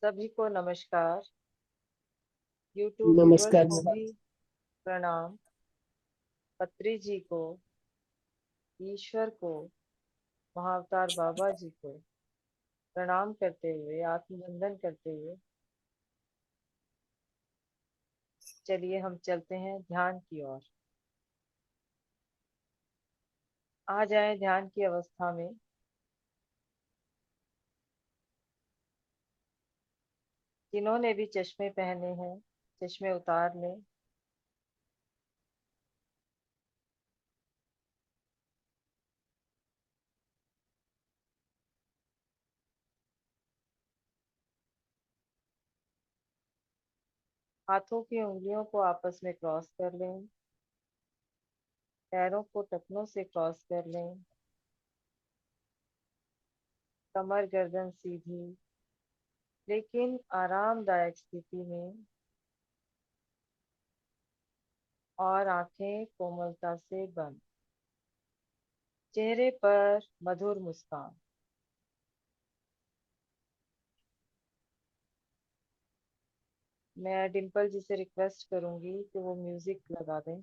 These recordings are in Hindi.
सभी को नमस्कार। यूट्यूब व्यूअर्स नमस्कार। को भी प्रणाम। पत्री जी को, ईश्वर को, महाअवतार बाबा जी को प्रणाम करते हुए, आत्मवंदन करते हुए चलिए हम चलते हैं ध्यान की ओर। आ जाए ध्यान की अवस्था में। जिन्होंने भी चश्मे पहने हैं, चश्मे उतार लें। हाथों की उंगलियों को आपस में क्रॉस कर लें। पैरों को टखनों से क्रॉस कर लें। कमर गर्दन सीधी लेकिन आरामदायक स्थिति में, और आंखें कोमलता से बंद। चेहरे पर मधुर मुस्कान। मैं डिम्पल जी से रिक्वेस्ट करूंगी कि वो म्यूजिक लगा दें।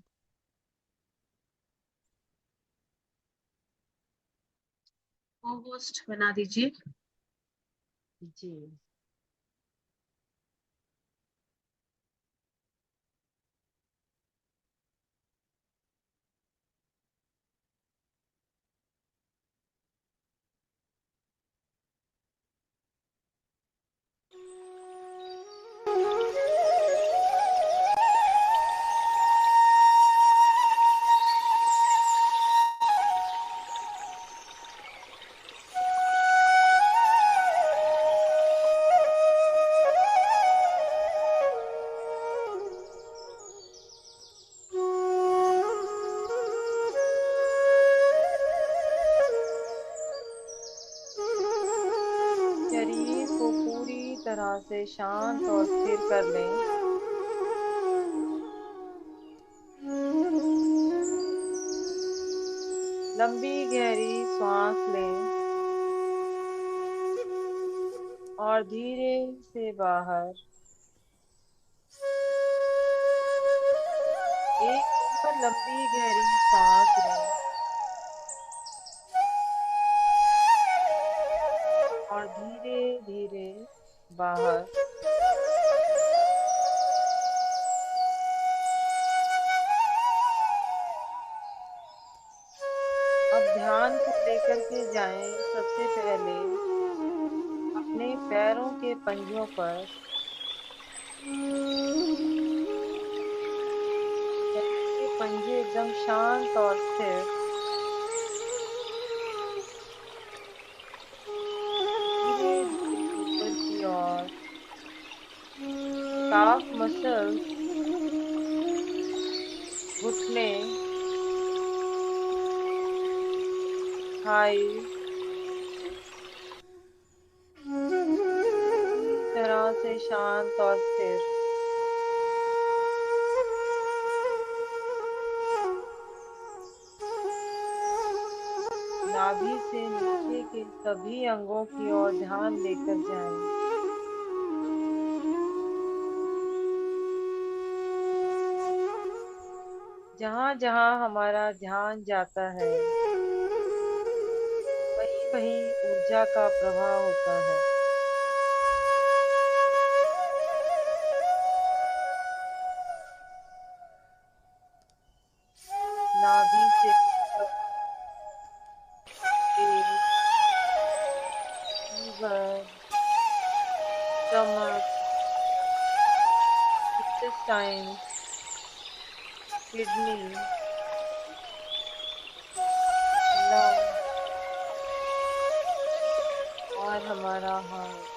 को होस्ट बना दीजिए। जी। शरीर को पूरी तरह से शांत और स्थिर कर लें। लंबी गहरी सांस लें और धीरे से बाहर। एक और लंबी गहरी सांस लें और धीरे धीरे बाहर। अब ध्यान को लेकर के जाएं। सबसे पहले अपने पैरों के पंजों पर, पैरों के पंजे एकदम शांत और स्थिर। धीरे धीरे ऊपर की ओर। काफ मसल्स, घुटने, थाई पूरी तरह से शांत और स्थिर। नाभि से नीचे के सभी अंगों की ओर ध्यान लेकर जाएं। जहां जहां हमारा ध्यान जाता है, वहीं वहीं ऊर्जा का प्रवाह होता है। नाभि से ऊपर पेट, liver, stomach, intestine, kidney, lung और हमारा हार्ट।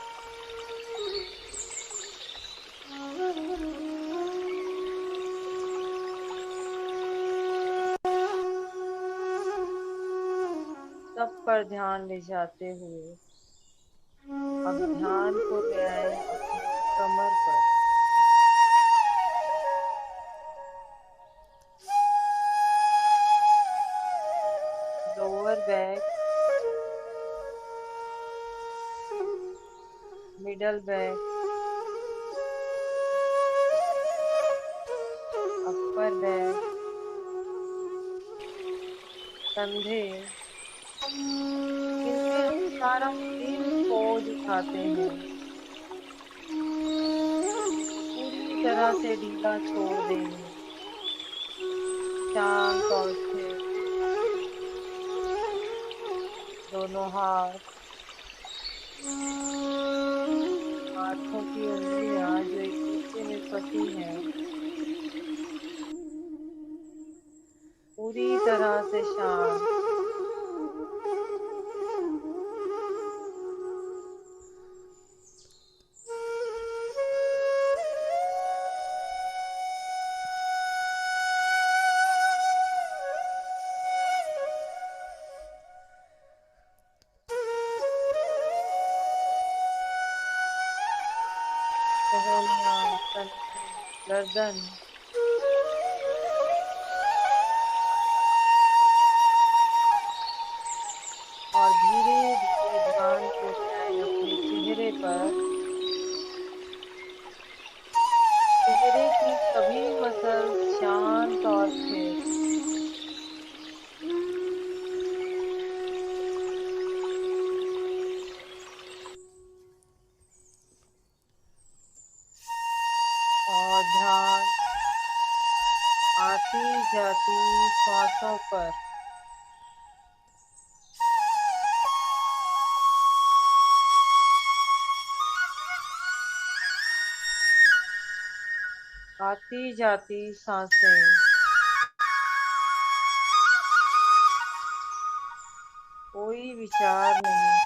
सब पर ध्यान ले जाते हुए अब ध्यान को ले आए अपनी कमर पर। लोअर बैक, मिडल बैक, ऊपर बैग, कंधे, इनमें हम सारा दिन बोझ उठाते हैं, पूरी तरह से ढीला छोड़ देंगे। शांत और स्थिर, दोनों हाथ, हाथों की उंगलियां जो एक दूसरे में फंसी हैं, पूरी तरह से शांत। पहलियां, कंधे, गर्दन, और धीरे धीरे ध्यान को ले आए अपने चेहरे पर। चेहरे की सभी मसल शांत और स्थिर। और ध्यान आती जाती सांसों पर। आती जाती सांसें, कोई विचार नहीं।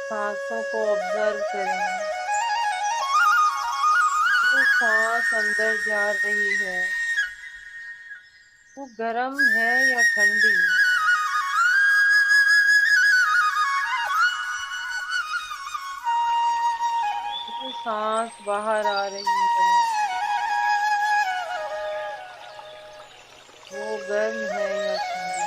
सांसों को ऑब्जर्व करें। जो सांस अंदर जा रही है वो गर्म है या ठंडी। जो सांस बाहर आ रही है वो गर्म है या ठंडी।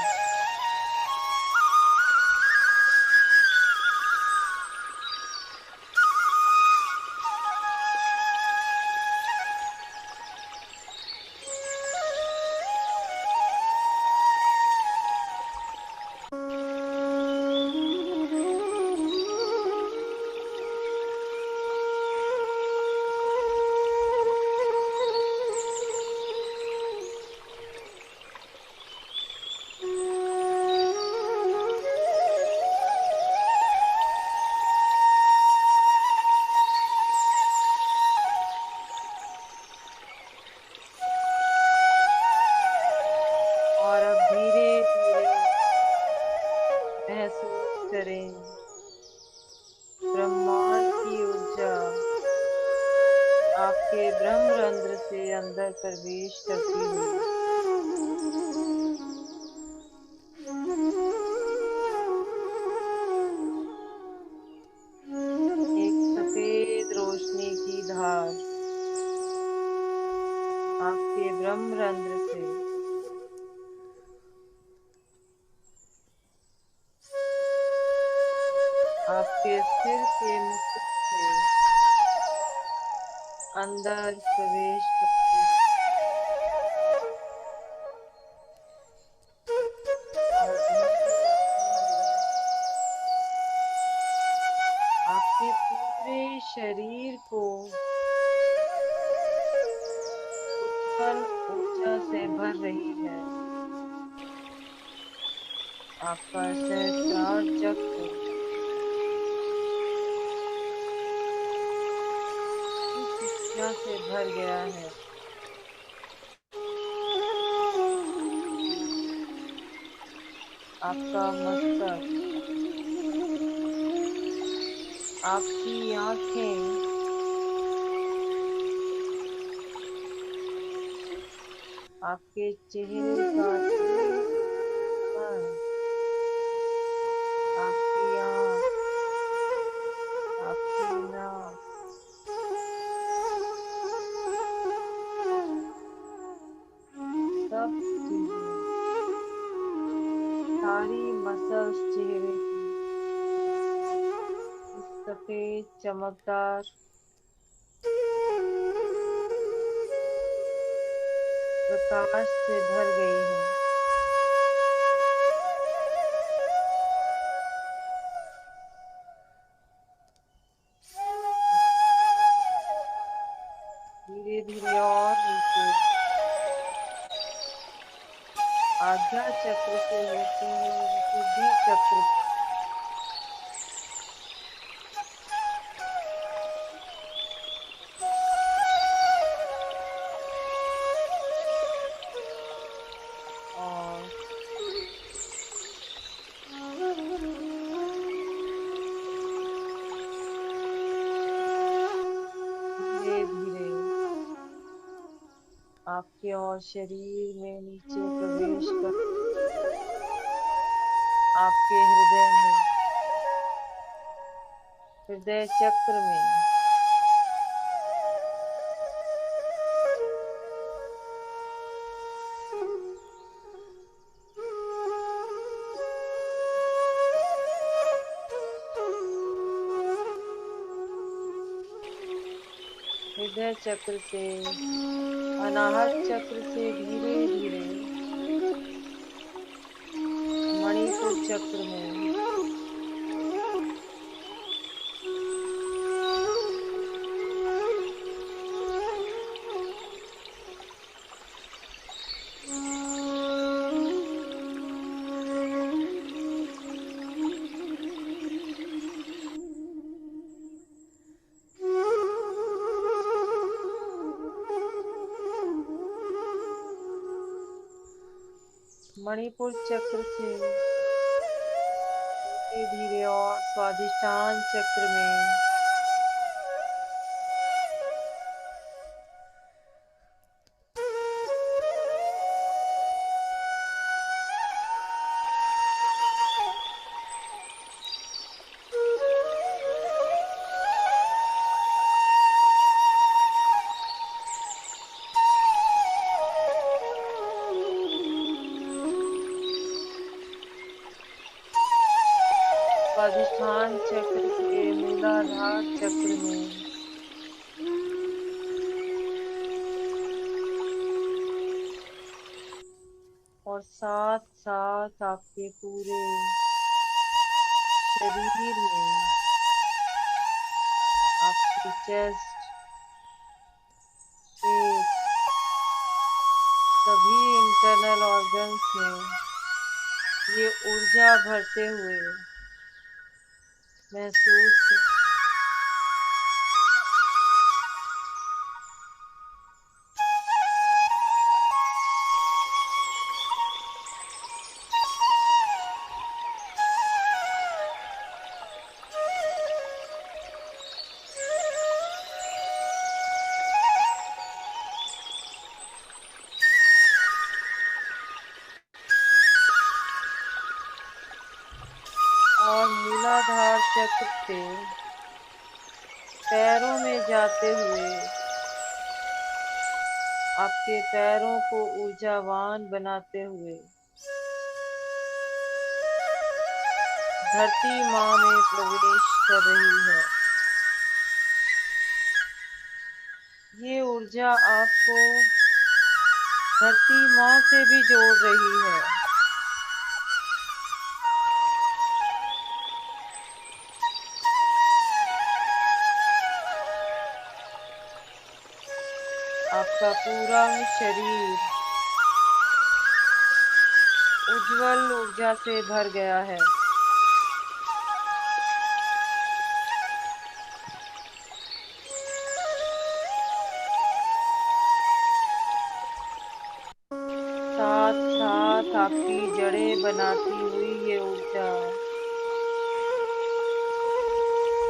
और अब धीरे धीरे महसूस करें ब्रह्मांड की ऊर्जा आपके ब्रह्मरंध्र से अंदर प्रवेश करती हुई। एक सफेद रोशनी की धार आपके ब्रह्मरंध्र से आपके सिर के मुकुट से अंदर प्रवेश करती है और धीरे धीरे आपके पूरे शरीर को उत्पल ऊर्जा से भर रही है। आपका सहस्त्रार चक्र इस ऊर्जा से भर गया है। आपका मस्तक, आपकी आंखें आपके चेहरे का कोण, आपकी आँख, आपकी नाक, सब चीजें, सारी मसल्स चेहरे की इस सफेद चमकदार प्रकाश से भर गई है। धीरे धीरे और नीचे आज्ञा चक्र से होते हुए विशुद्धि चक्र, और धीरे धीरे आपके और शरीर में नीचे प्रवेश कर आपके हृदय में, हृदय चक्र में, हृदय चक्र से अनाहत चक्र से धीरे धीरे मणिपुर चक्र में, मणिपुर चक्र से धीरे धीरे और स्वादिष्टान चक्र में, स्वादिष्ठान चक्र से मूलाधार चक्र में, और साथ साथ आपके पूरे शरीर में, आपकी चेस्ट, पेट, सभी इंटरनल ऑर्गन्स में ये ऊर्जा भरते हुए महसूस करें। और मूलाधार चक्र से पैरों में जाते हुए आपके पैरों को ऊर्जावान बनाते हुए धरती माँ में प्रवेश कर रही है। ये ऊर्जा आपको धरती माँ से भी जोड़ रही है। आपका पूरा शरीर उज्जवल ऊर्जा से भर गया है। साथ साथ आपकी जड़ें बनाती हुई ये ऊर्जा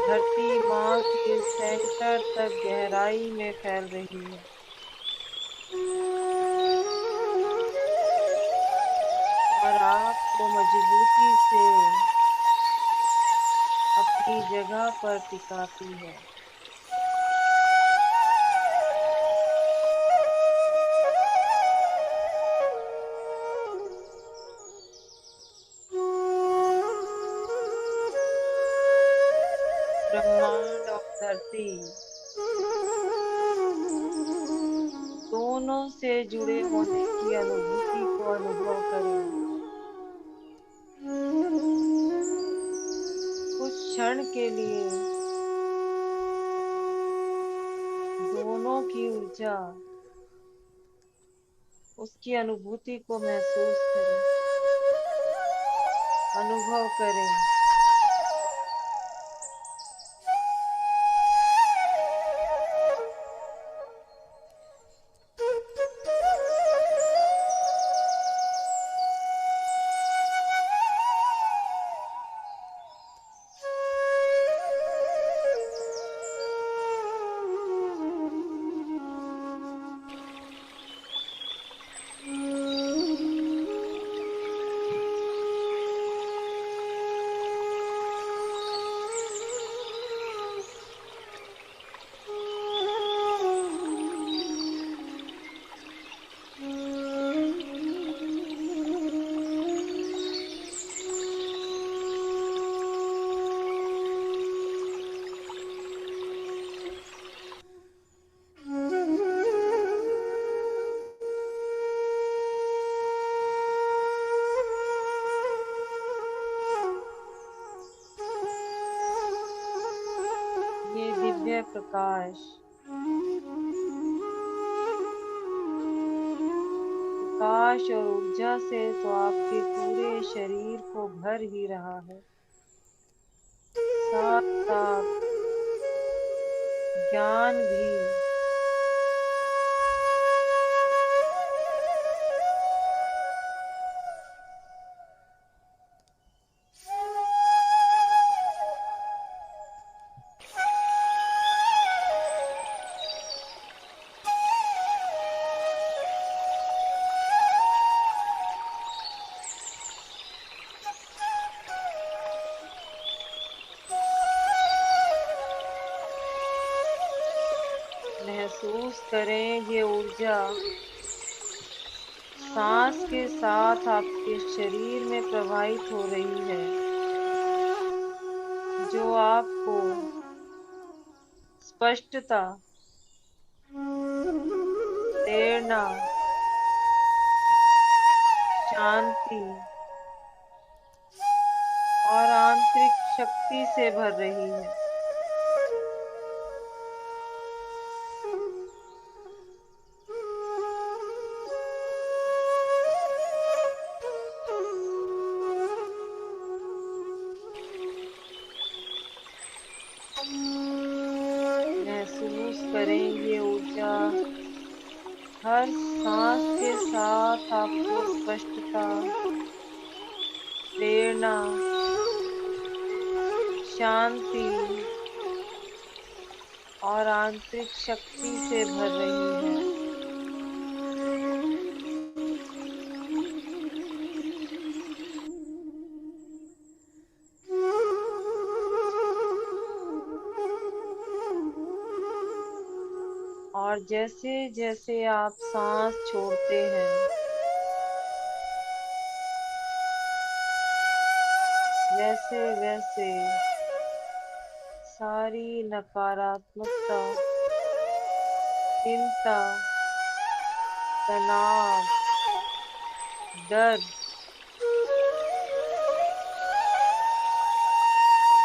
धरती माँ के सेंटर तक गहराई में फैल रही है। और आपको मजबूती से अपनी जगह पर टिकाती है। ब्रह्मांड और धरती दोनों से जुड़े होने की अनुभूति को अनुभव करें। कुछ क्षण के लिए दोनों की ऊर्जा, उसकी अनुभूति को महसूस करें, अनुभव करें। ये दिव्य प्रकाश और ऊर्जा से तो आपके पूरे शरीर को भर ही रहा है। साथ साथ ज्ञान भी महसूस करें। ये ऊर्जा सांस के साथ आपके शरीर में प्रवाहित हो रही है, जो आपको स्पष्टता, प्रेरणा, शांति और आंतरिक शक्ति से भर रही है। महसूस करें ये ऊर्जा हर सांस के साथ आपको स्पष्टता, प्रेरणा, शांति और आंतरिक शक्ति से भर रही है। और जैसे जैसे आप सांस छोड़ते हैं, वैसे वैसे सारी नकारात्मकता, चिंता, तनाव, डर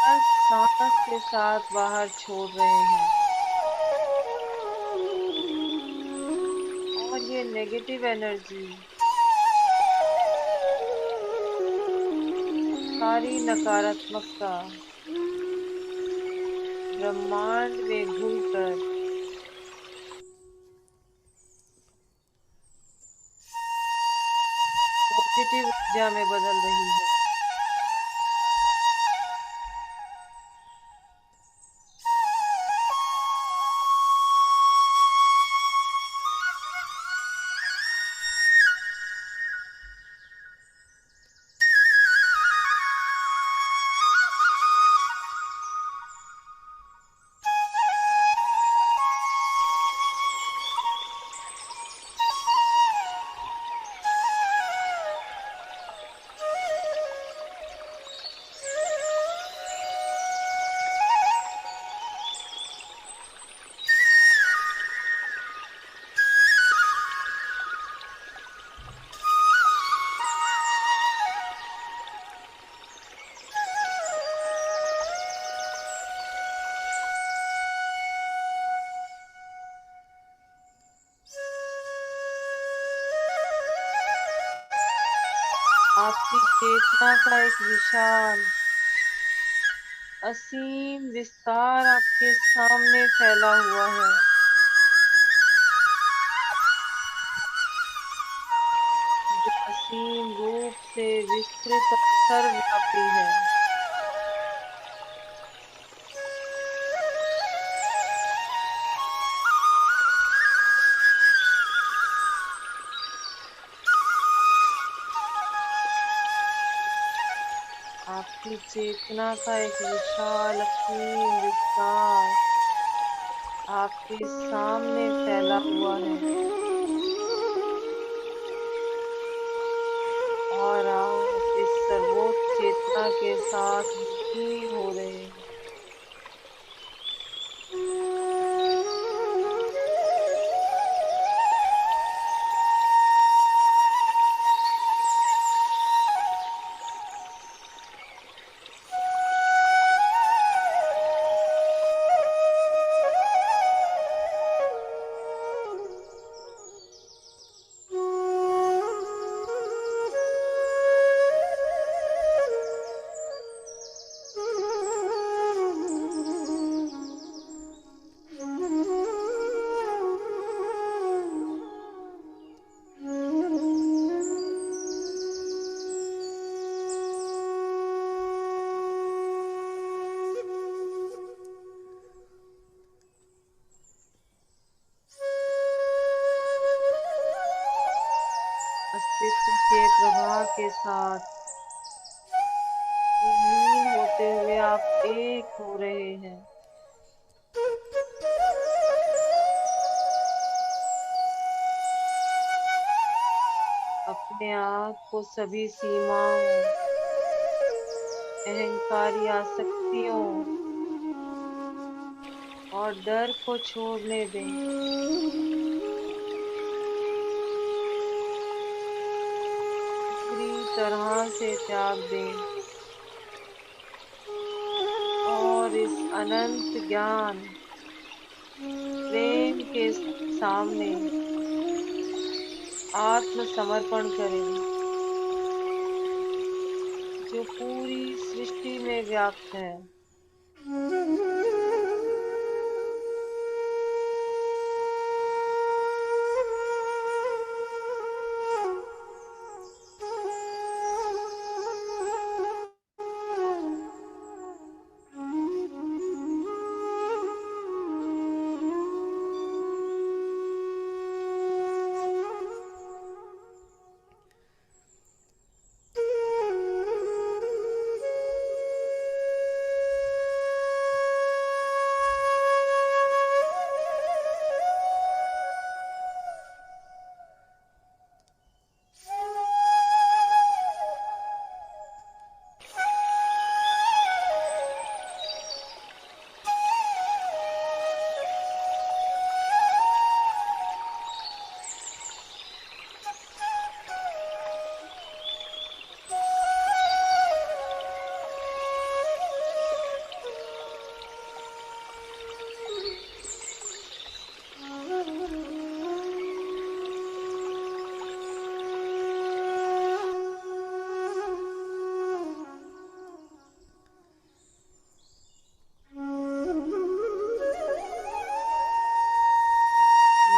हर सांस के साथ बाहर छोड़ रहे हैं। और ये नेगेटिव एनर्जी, सारी नकारात्मकता ब्रह्मांड में घुलकर पॉजिटिव ऊर्जा में बदल रही है। आपकी चेतना का एक विशाल असीम विस्तार आपके सामने फैला हुआ है, जो असीम रूप से विस्तृत और सर्वव्यापी है। आपकी चेतना का एक विशाल असीम विस्तार आपके सामने फैला हुआ है, और आप इस सर्वोच्च चेतना के साथ लीन हो रहे हैं। अस्तित्व के प्रवाह के साथ विलीन होते हुए आप एक हो रहे हैं। अपने आप को सभी सीमाओं, अहंकारी आसक्तियों और डर को छोड़ने दें। पूरी तरह से त्याग दें और इस अनंत ज्ञान प्रेम के सामने आत्मसमर्पण करें, जो पूरी सृष्टि में व्याप्त है।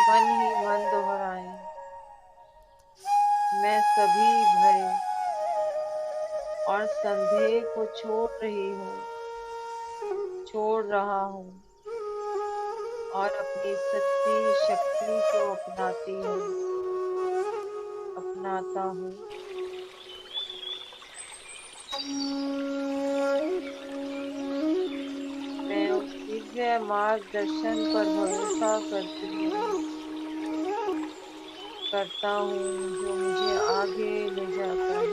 मन ही मन दोहराएं, मैं सभी भय और संदेह को छोड़ रहा हूँ और अपनी सच्ची शक्ति को अपनाता हूँ। मैं उस दिव्य मार्गदर्शन पर भरोसा करता हूँ जो मुझे आगे ले जाता है।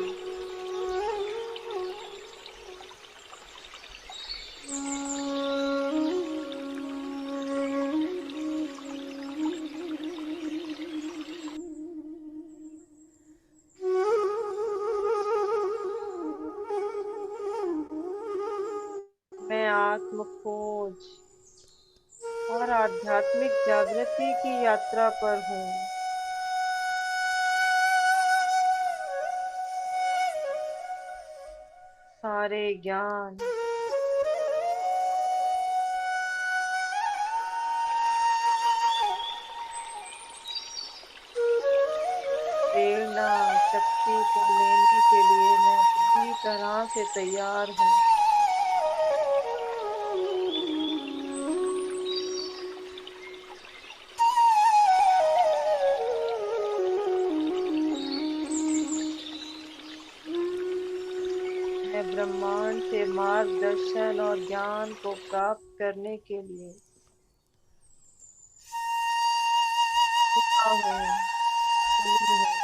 मैं आत्म खोज और आध्यात्मिक जागृति की यात्रा पर हूँ। सारे ज्ञान, प्रेरणा, शक्ति को लेने के लिए मैं पूरी तरह से तैयार हूँ। मैं ब्रह्मांड से मार्गदर्शन और ज्ञान को प्राप्त करने के लिए खुला हूँ, खुली हूँ।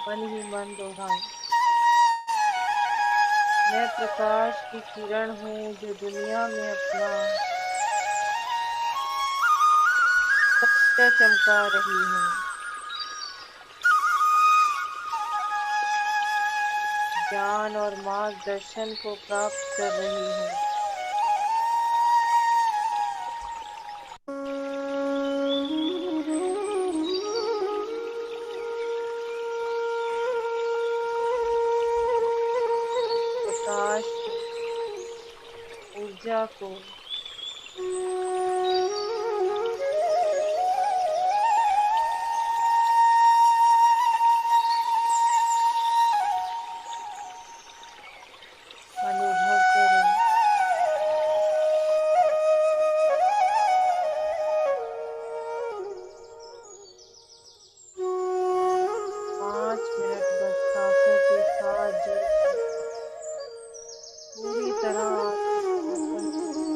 मन ही मन दोहराएं। मैं प्रकाश की किरण हूँ जो दुनिया में अपना सत्य चमका रही हूँ। ज्ञान और मार्गदर्शन को प्राप्त कर रही हूँ। प्रकाश को, ऊर्जा को अनुभव करें। 5 मिनट बस सांसों के साथ जुड़कर पूरी तरह आत्म समर्पण करें।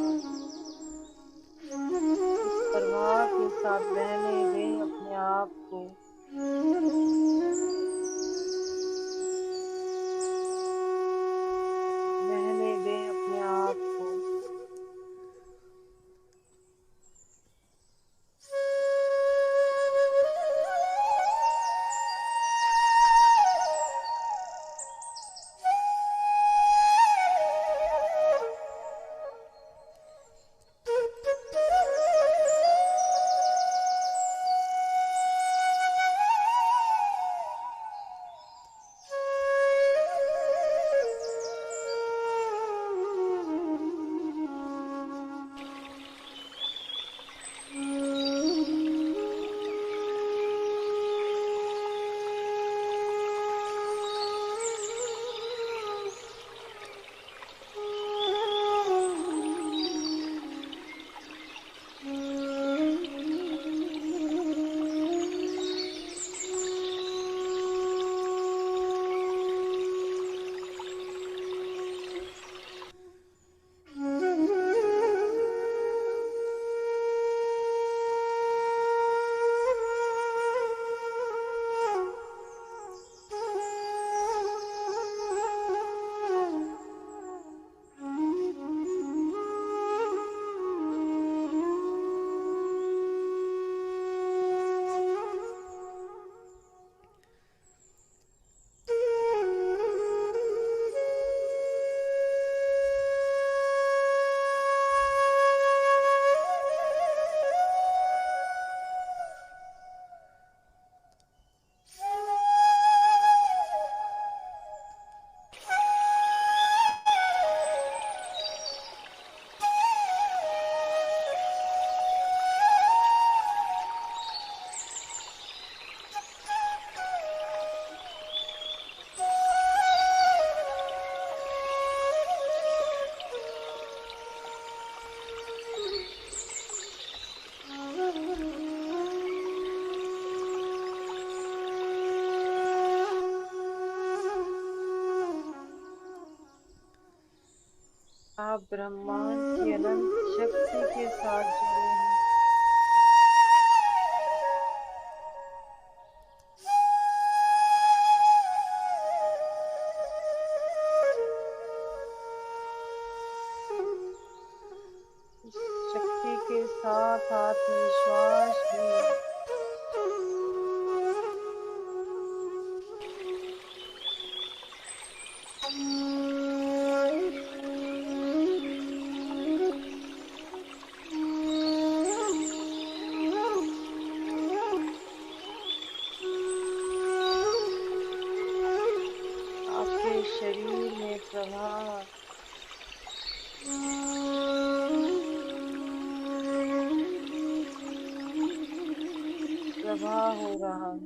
आप ब्रह्मांड की अनंत शक्ति के साथ जुड़े हैं। इस शक्ति के साथ आत्मविश्वास भी आपके शरीर में प्रवाह हो रहा है।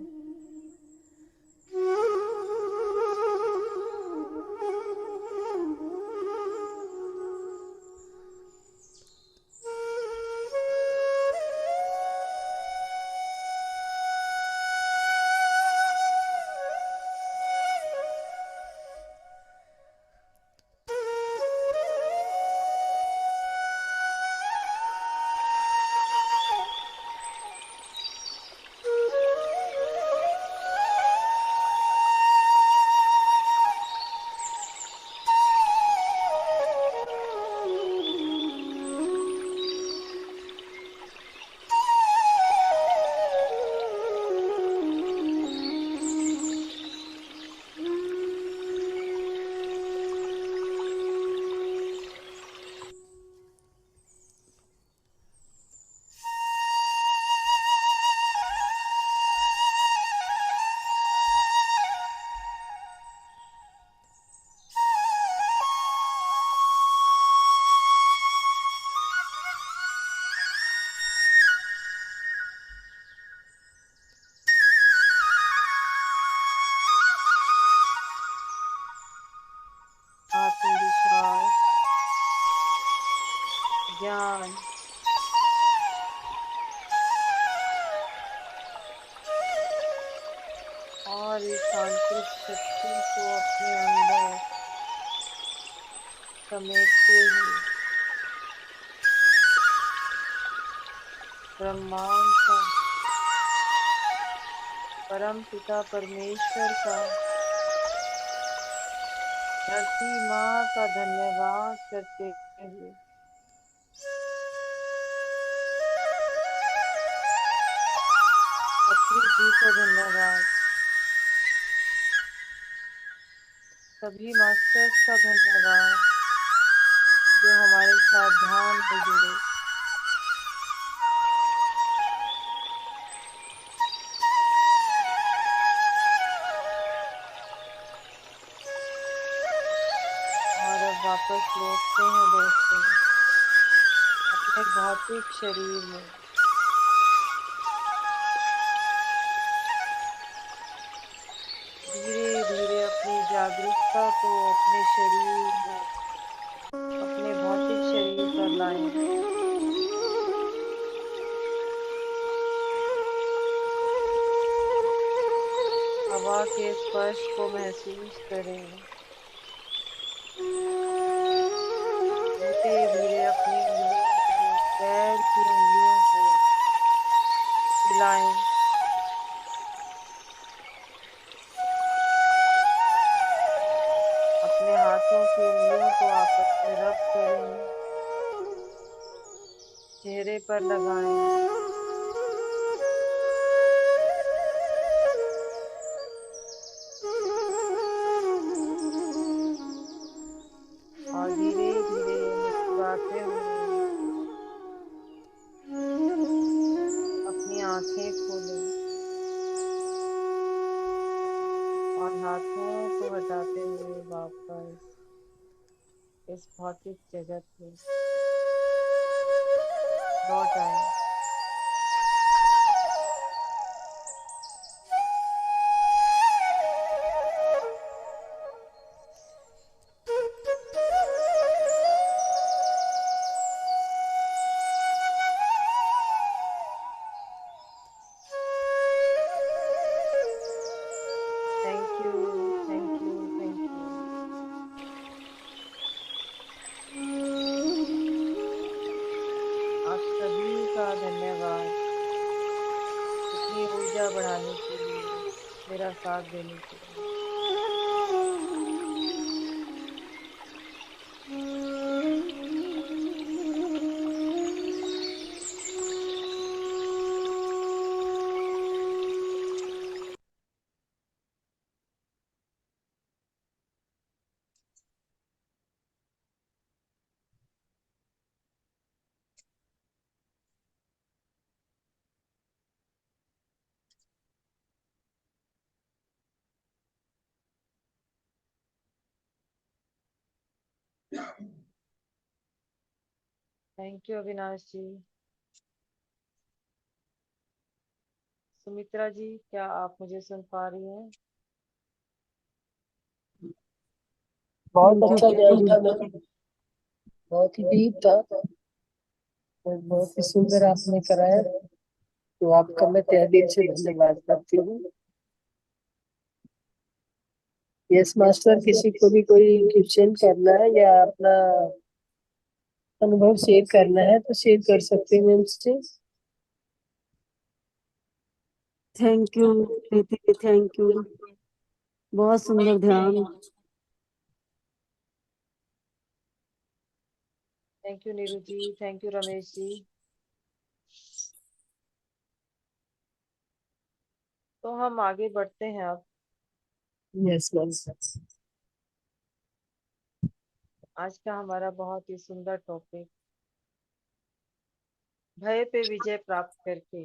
आत्मविश्वास, ज्ञान और इस आंतरिक शक्ति को अपने अंदर समेटते हुए ब्रह्मांड का, परम पिता परमेश्वर का, धरती माँ का धन्यवाद करते हुए पत्री जी को धन्यवाद, सभी मास्टर्स का धन्यवाद जो हमारे साथ ध्यान में जुड़े। और अब वापस लौटते हैं दोस्तों अपने भौतिक शरीर में। धीरे धीरे अपनी जागरूकता को अपने शरीर में, अपने भौतिक शरीर पर लाएं। हवा के स्पर्श को महसूस करें। धीरे धीरे अपनी उंगलियों को, पैर की उंगलियों को हिलाएं। अपने हाथों की उंगलियों को आपस में रब करें, चेहरे पर लगाएं। और धीरे धीरे मुस्कुराते हुए अपनी आंखें खोलें और हाथों को हटाते हुए वापस इस भौतिक जगत में लौट आए। Thank you, thank you, thank you. आने के लिए, मेरा साथ देने के लिए। थैंक यू अविनाश जी। सुमित्रा जी, क्या आप मुझे सुन पा रही हैं? बहुत अच्छा ज्ञान था मैम, बहुत ही डीप था और बहुत ही सुंदर आपने कराया। तो आपका मैं तहे दिल से धन्यवाद करती हूँ। यस मास्टर, किसी को भी कोई क्वेश्चन करना है या अपना अनुभव शेयर करना है तो शेयर कर सकते हैं मैम से। Thank you Preeti, thank you, बहुत सुंदर ध्यान। Thank you Neeru ji, thank you Ramesh ji. तो हम आगे बढ़ते हैं अब। Yes ma'am. आज का हमारा बहुत ही सुंदर टॉपिक, भय पे विजय प्राप्त करके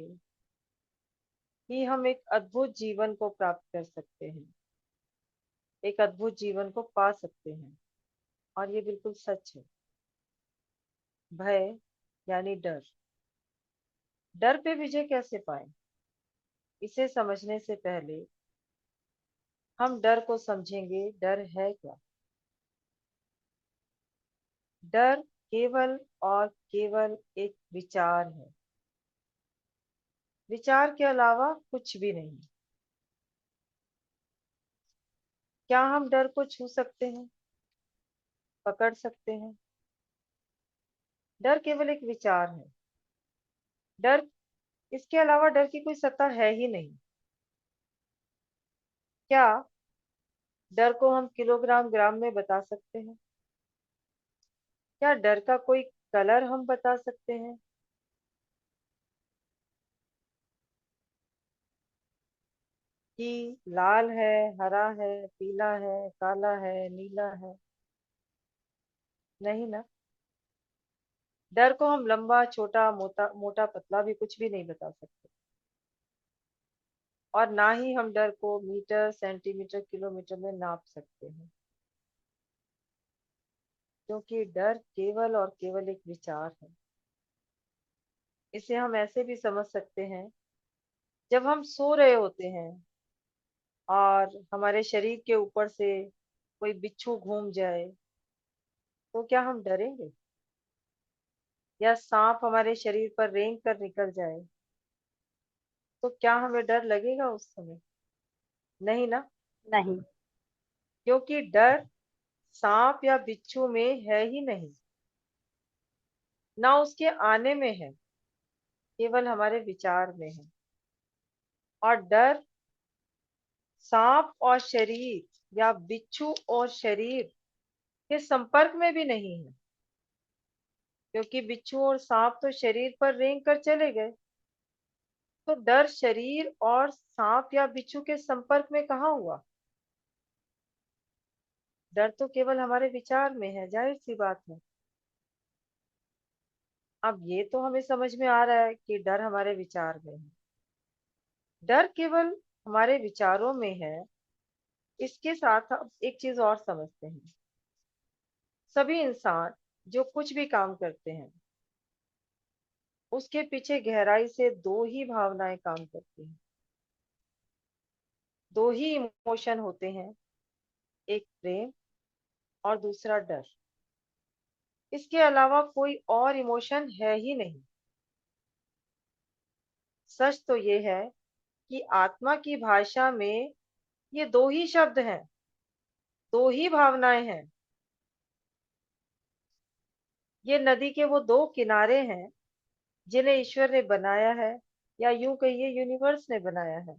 ही हम एक अद्भुत जीवन को प्राप्त कर सकते हैं, एक अद्भुत जीवन को पा सकते हैं। और ये बिल्कुल सच है। भय यानी डर। डर पे विजय कैसे पाए, इसे समझने से पहले हम डर को समझेंगे। डर है क्या? डर केवल और केवल एक विचार है, विचार के अलावा कुछ भी नहीं। क्या हम डर को छू सकते हैं, पकड़ सकते हैं? डर केवल एक विचार है। डर, इसके अलावा डर की कोई सत्ता है ही नहीं। क्या डर को हम किलोग्राम ग्राम में बता सकते हैं? क्या डर का कोई कलर हम बता सकते हैं? कि लाल है, हरा है, पीला है, काला है, नीला है? नहीं ना। डर को हम लंबा छोटा मोटा मोटा पतला भी कुछ भी नहीं बता सकते। और ना ही हम डर को मीटर सेंटीमीटर किलोमीटर में नाप सकते हैं, क्योंकि डर केवल और केवल एक विचार है। इसे हम ऐसे भी समझ सकते हैं, जब हम सो रहे होते हैं और हमारे शरीर के ऊपर से कोई बिच्छू घूम जाए, तो क्या हम डरेंगे? या सांप हमारे शरीर पर रेंग कर निकल जाए, तो क्या हमें डर लगेगा उस समय? नहीं ना। नहीं। क्योंकि डर सांप या बिच्छू में है ही नहीं, ना उसके आने में है, केवल हमारे विचार में है। और डर सांप और शरीर या बिच्छू और शरीर के संपर्क में भी नहीं है, क्योंकि बिच्छू और सांप तो शरीर पर रेंग कर चले गए। तो डर शरीर और सांप या बिच्छू के संपर्क में कहाँ हुआ? डर तो केवल हमारे विचार में है, जाहिर सी बात है। अब ये तो हमें समझ में आ रहा है कि डर हमारे विचार में है। डर केवल हमारे विचारों में है। इसके साथ अब एक चीज और समझते हैं। सभी इंसान जो कुछ भी काम करते हैं, उसके पीछे गहराई से दो ही भावनाएं काम करती हैं, दो ही इमोशन होते हैं, एक प्रेम और दूसरा डर। इसके अलावा कोई और इमोशन है ही नहीं। सच तो ये है कि आत्मा की भाषा में ये दो ही शब्द हैं, दो ही भावनाएं हैं। ये नदी के वो दो किनारे हैं जिन्हें ईश्वर ने बनाया है, या यूं कहिए यूनिवर्स ने बनाया है।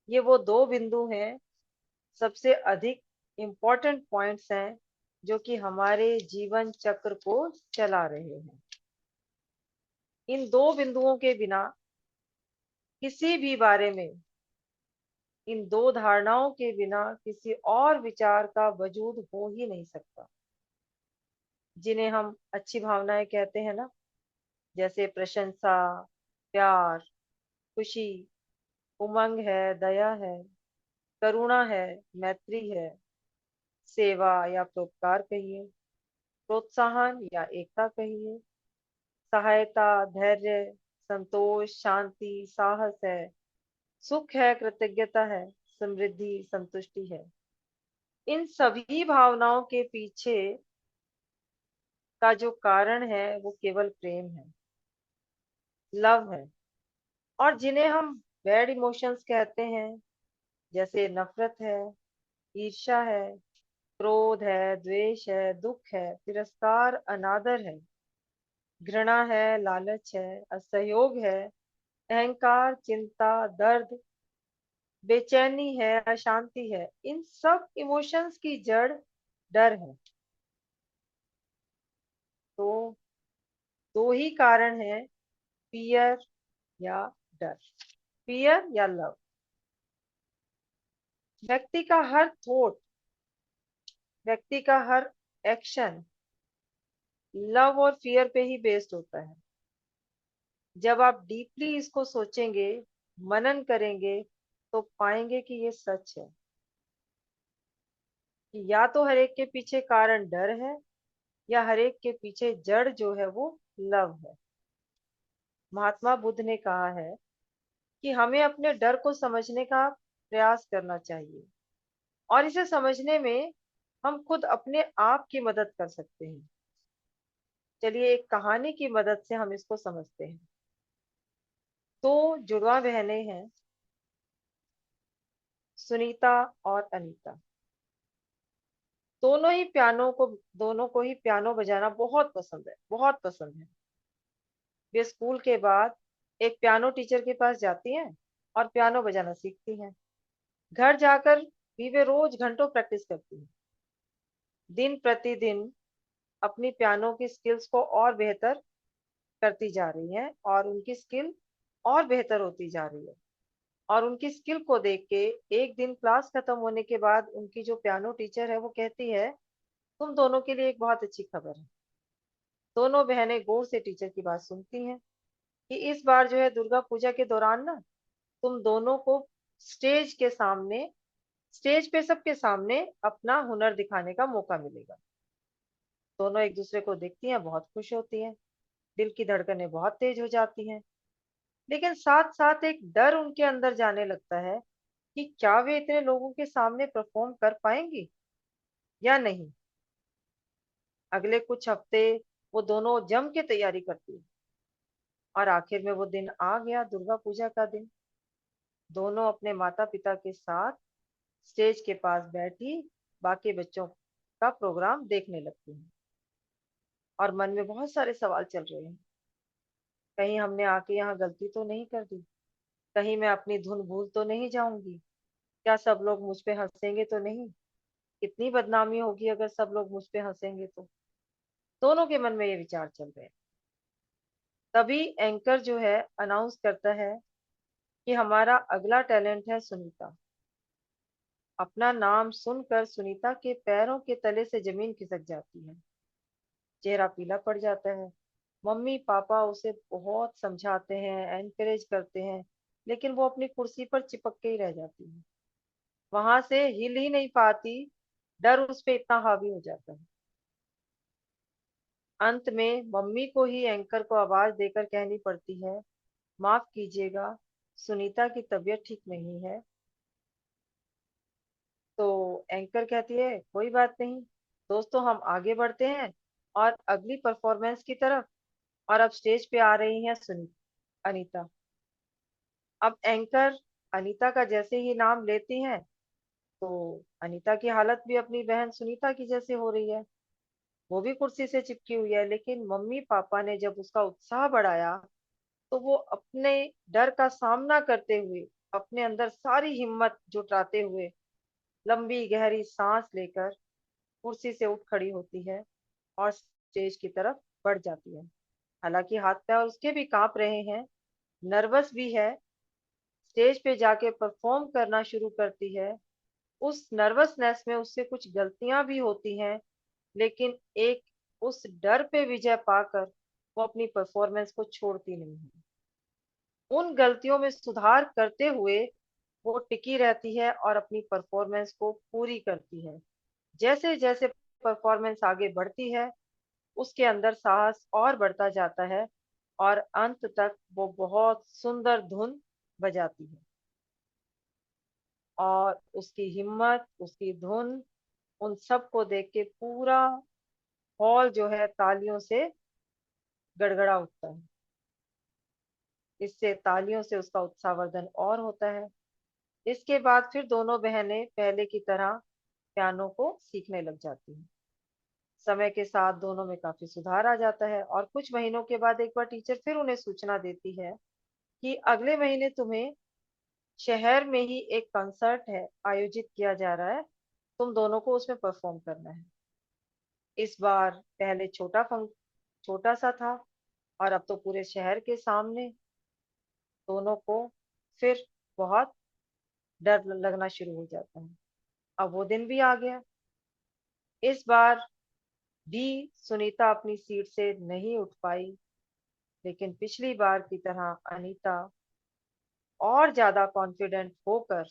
ये वो दो बिंदु हैं, सबसे अधिक इम्पोर्टेंट पॉइंट्स हैं जो कि हमारे जीवन चक्र को चला रहे हैं। इन दो बिंदुओं के बिना किसी भी बारे में, इन दो धारणाओं के बिना किसी और विचार का वजूद हो ही नहीं सकता, जिन्हें हम अच्छी भावनाएं कहते हैं ना, जैसे प्रशंसा, प्यार, खुशी, उमंग है, दया है, करुणा है, मैत्री है, सेवा या परोपकार कहिए, प्रोत्साहन या एकता कहिए, सहायता, धैर्य, संतोष, शांति, साहस है, सुख है, कृतज्ञता है, समृद्धि, संतुष्टि है। इन सभी भावनाओं के पीछे का जो कारण है वो केवल प्रेम है, लव है। और जिन्हें हम बैड इमोशंस कहते हैं, जैसे नफरत है, ईर्ष्या है, क्रोध है, द्वेष है, दुख है, तिरस्कार, अनादर है, घृणा है, लालच है, असहयोग है, अहंकार, चिंता, दर्द, बेचैनी है, अशांति है, इन सब इमोशंस की जड़ डर है। तो दो ही कारण है, फियर या डर, फियर या लव। व्यक्ति का हर थॉट, व्यक्ति का हर एक्शन लव और फियर पे ही बेस्ड होता है। जब आप डीपली इसको सोचेंगे, मनन करेंगे, तो पाएंगे कि ये सच है कि या तो हर एक के पीछे कारण डर है, या हर एक के पीछे जड़ जो है वो लव है। महात्मा बुद्ध ने कहा है कि हमें अपने डर को समझने का प्रयास करना चाहिए, और इसे समझने में हम खुद अपने आप की मदद कर सकते हैं। चलिए एक कहानी की मदद से हम इसको समझते हैं। दो जुड़वा बहनें हैं, सुनीता और अनीता। दोनों को ही पियानो बजाना बहुत पसंद है, बहुत पसंद है। वे स्कूल के बाद एक पियानो टीचर के पास जाती हैं और पियानो बजाना सीखती हैं। घर जाकर भी वे रोज घंटों प्रैक्टिस करती हैं, दिन प्रतिदिन अपनी पियानो की स्किल्स को और बेहतर करती जा रही हैं, और उनकी स्किल और बेहतर होती जा रही है। और उनकी स्किल को देख के एक दिन क्लास खत्म होने के बाद उनकी जो पियानो टीचर है वो कहती है, तुम दोनों के लिए एक बहुत अच्छी खबर है। दोनों बहनें गौर से टीचर की बात सुनती हैं कि इस बार जो है दुर्गा पूजा के दौरान ना, तुम दोनों को स्टेज के सामने, स्टेज पे सबके सामने अपना हुनर दिखाने का मौका मिलेगा। दोनों एक दूसरे को देखती हैं, बहुत खुश होती हैं, दिल की धड़कनें बहुत तेज हो जाती हैं। लेकिन साथ साथ एक डर उनके अंदर जाने लगता है कि क्या वे इतने लोगों के सामने परफॉर्म कर पाएंगी या नहीं। अगले कुछ हफ्ते वो दोनों जम के तैयारी करती है, और आखिर में वो दिन आ गया, दुर्गा पूजा का दिन। दोनों अपने माता पिता के साथ स्टेज के पास बैठी बाकी बच्चों का प्रोग्राम देखने लगती हैं, और मन में बहुत सारे सवाल चल रहे हैं। कहीं हमने आके यहाँ गलती तो नहीं कर दी, कहीं मैं अपनी धुन भूल तो नहीं जाऊंगी, क्या सब लोग मुझ पे हंसेंगे तो नहीं, कितनी बदनामी होगी अगर सब लोग मुझ पे हंसेंगे तो। दोनों के मन में ये विचार चल रहे हैं। तभी एंकर जो है अनाउंस करता है कि हमारा अगला टैलेंट है सुनीता। अपना नाम सुनकर सुनीता के पैरों के तले से जमीन खिसक जाती है, चेहरा पीला पड़ जाता है। मम्मी पापा उसे बहुत समझाते हैं, एनकरेज करते हैं, लेकिन वो अपनी कुर्सी पर चिपक के ही रह जाती है, वहां से हिल ही नहीं पाती। डर उस पे इतना हावी हो जाता है। अंत में मम्मी को ही एंकर को आवाज देकर कहनी पड़ती है, माफ कीजिएगा, सुनीता की तबीयत ठीक नहीं है। तो एंकर कहती है, कोई बात नहीं दोस्तों, हम आगे बढ़ते हैं और अगली परफॉर्मेंस की तरफ। और अब स्टेज पे आ रही हैं अनीता। अब एंकर अनीता का जैसे ही नाम लेती हैं, तो अनीता की हालत भी अपनी बहन सुनीता की जैसे हो रही है, वो भी कुर्सी से चिपकी हुई है। लेकिन मम्मी पापा ने जब उसका उत्साह बढ़ाया, तो वो अपने डर का सामना करते हुए अपने अंदर सारी हिम्मत जुटाते हुए लंबी गहरी सांस लेकर कुर्सी से उठ खड़ी होती है और स्टेज की तरफ बढ़ जाती है। हालांकि हाथ पैर उसके भी कांप रहे हैं, नर्वस भी है। स्टेज पे जाके परफॉर्म करना शुरू करती है। उस नर्वसनेस में उससे कुछ गलतियां भी होती हैं, लेकिन एक उस डर पे विजय पाकर वो अपनी परफॉर्मेंस को छोड़ती नहीं है। उन गलतियों में सुधार करते हुए वो टिकी रहती है और अपनी परफॉर्मेंस को पूरी करती है। जैसे जैसे परफॉर्मेंस आगे बढ़ती है, उसके अंदर साहस और बढ़ता जाता है और अंत तक वो बहुत सुंदर धुन बजाती है। और उसकी हिम्मत, उसकी धुन, उन सबको देख के पूरा हॉल जो है तालियों से गड़गड़ा उठता है। इससे तालियों से उसका उत्साहवर्धन और होता है। इसके बाद फिर दोनों बहनें पहले की तरह पियानो को सीखने लग जाती हैं। समय के साथ दोनों में काफी सुधार आ जाता है और कुछ महीनों के बाद एक बार टीचर फिर उन्हें सूचना देती है कि अगले महीने तुम्हें शहर में ही एक कंसर्ट है, आयोजित किया जा रहा है, तुम दोनों को उसमें परफॉर्म करना है। इस बार पहले छोटा सा था और अब तो पूरे शहर के सामने दोनों को फिर बहुत डर लगना शुरू हो जाता है। अब वो दिन भी आ गया। इस बार भी सुनीता अपनी सीट से नहीं उठ पाई, लेकिन पिछली बार की तरह अनीता और ज्यादा कॉन्फिडेंट होकर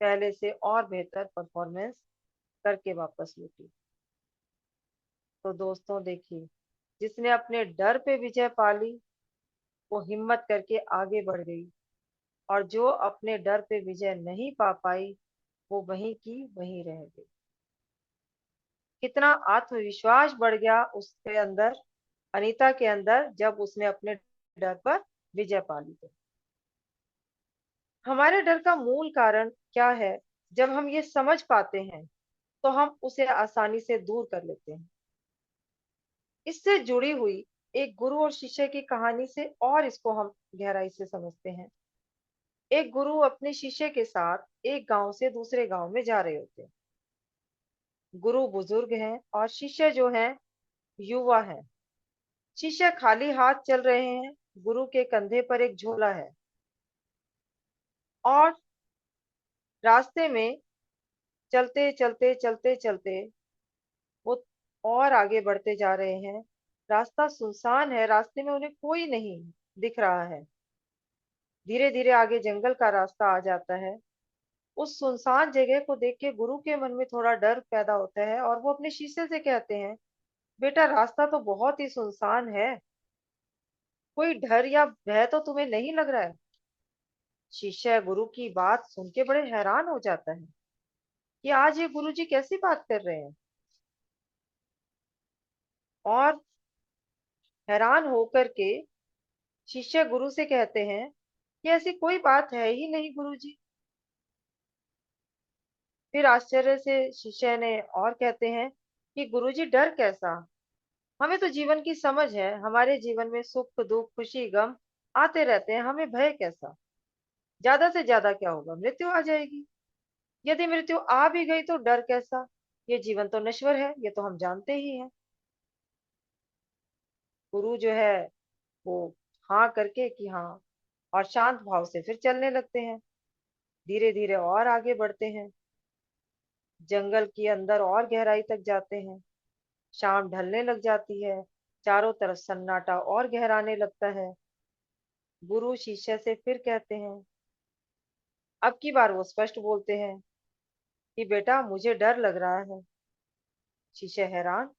पहले से और बेहतर परफॉर्मेंस करके वापस लौटी। तो दोस्तों देखिए, जिसने अपने डर पे विजय पा ली वो हिम्मत करके आगे बढ़ गई, और जो अपने डर पे विजय नहीं पा पाई वो वहीं की वहीं रह गई। कितना आत्मविश्वास बढ़ गया उसके अंदर, अनीता के अंदर, जब उसने अपने डर पर विजय पा ली। तो हमारे डर का मूल कारण क्या है, जब हम ये समझ पाते हैं तो हम उसे आसानी से दूर कर लेते हैं। इससे जुड़ी हुई एक गुरु और शिष्य की कहानी से और इसको हम गहराई से समझते हैं। एक गुरु अपने शिष्य के साथ एक गांव से दूसरे गांव में जा रहे होते हैं। गुरु बुजुर्ग हैं और शिष्य जो है युवा है। शिष्य खाली हाथ चल रहे हैं, गुरु के कंधे पर एक झोला है। और रास्ते में चलते चलते चलते चलते वो और आगे बढ़ते जा रहे हैं। रास्ता सुनसान है, रास्ते में उन्हें कोई नहीं दिख रहा है। धीरे धीरे आगे जंगल का रास्ता आ जाता है। उस सुनसान जगह को देख के गुरु के मन में थोड़ा डर पैदा होता है और वो अपने शिष्य से कहते हैं, बेटा रास्ता तो बहुत ही सुनसान है, कोई डर या भय तो तुम्हें नहीं लग रहा है? शिष्य गुरु की बात सुन के बड़े हैरान हो जाता है कि आज ये गुरु जी कैसी बात कर रहे हैं। और हैरान होकर के शिष्य गुरु से कहते हैं कि ऐसी कोई बात है ही नहीं गुरु जी। फिर आश्चर्य से शिष्य ने और कहते हैं कि गुरु जी डर कैसा, हमें तो जीवन की समझ है, हमारे जीवन में सुख दुख खुशी गम आते रहते हैं, हमें भय कैसा? ज्यादा से ज्यादा क्या होगा, मृत्यु आ जाएगी। यदि मृत्यु आ भी गई तो डर कैसा, ये जीवन तो नश्वर है, ये तो हम जानते ही हैं। गुरु जो है वो हाँ करके कि हाँ, और शांत भाव से फिर चलने लगते हैं। धीरे धीरे और आगे बढ़ते हैं, जंगल के अंदर और गहराई तक जाते हैं। शाम ढलने लग जाती है, चारों तरफ सन्नाटा और गहराने लगता है। गुरु शिष्य से फिर कहते हैं, अब की बार वो स्पष्ट बोलते हैं कि बेटा मुझे डर लग रहा है। शिष्य हैरान,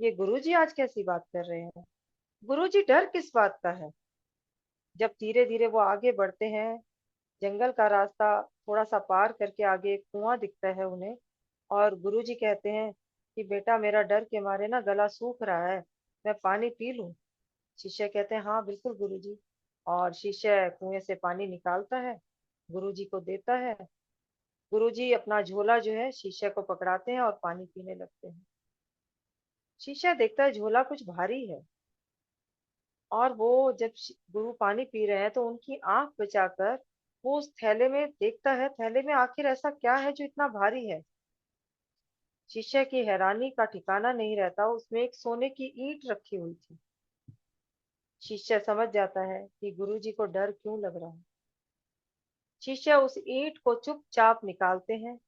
ये गुरुजी आज कैसी बात कर रहे हैं? गुरुजी डर किस बात का है? जब धीरे धीरे वो आगे बढ़ते हैं, जंगल का रास्ता थोड़ा सा पार करके आगे एक कुआं दिखता है उन्हें। और गुरुजी कहते हैं कि बेटा मेरा डर के मारे ना गला सूख रहा है, मैं पानी पी लूं? शिष्य कहते हैं हाँ बिल्कुल गुरुजी। और शिष्य कुएं से पानी निकालता है, गुरुजी को देता है। गुरुजी अपना झोला जो है शिष्य को पकड़ाते हैं और पानी पीने लगते हैं। शिष्य देखता है झोला कुछ भारी है, और वो जब गुरु पानी पी रहे हैं तो उनकी आंख बचाकर वो उस थैले में देखता है, थैले में आखिर ऐसा क्या है जो इतना भारी है। शिष्य की हैरानी का ठिकाना नहीं रहता, उसमें एक सोने की ईंट रखी हुई थी। शिष्य समझ जाता है कि गुरुजी को डर क्यों लग रहा है। शिष्य उस ईंट को चुपचाप निकालते हैं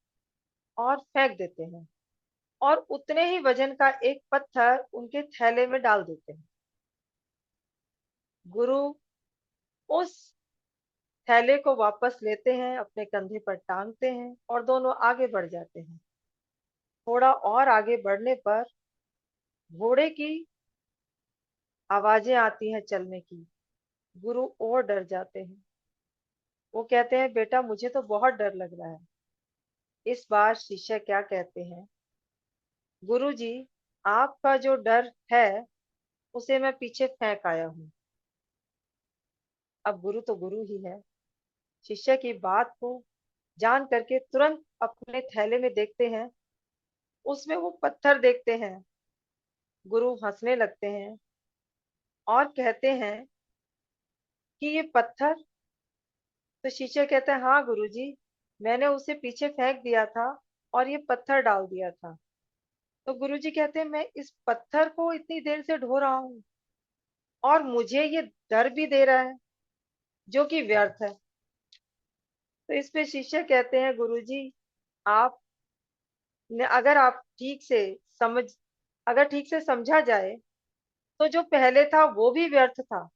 और फेंक देते हैं, और उतने ही वजन का एक पत्थर उनके थैले में डाल देते हैं। गुरु उस थैले को वापस लेते हैं, अपने कंधे पर टांगते हैं और दोनों आगे बढ़ जाते हैं। थोड़ा और आगे बढ़ने पर घोड़े की आवाजें आती हैं चलने की। गुरु और डर जाते हैं। वो कहते हैं, बेटा मुझे तो बहुत डर लग रहा है। इस बार शिष्य क्या कहते हैं, गुरुजी आपका जो डर है उसे मैं पीछे फेंक आया हूँ। अब गुरु तो गुरु ही है। शिष्य की बात को जान करके तुरंत अपने थैले में देखते हैं, उसमें वो पत्थर देखते हैं। गुरु हंसने लगते हैं और कहते हैं कि ये पत्थर। तो शिष्य कहते हैं, हाँ गुरुजी, मैंने उसे पीछे फेंक दिया था और ये पत्थर डाल दिया था। तो गुरुजी कहते हैं, मैं इस पत्थर को इतनी देर से ढो रहा हूँ और मुझे ये डर भी दे रहा है, जो कि व्यर्थ है। तो इस पे शिष्य कहते हैं, गुरुजी आप ने अगर ठीक से समझा जाए तो जो पहले था वो भी व्यर्थ था।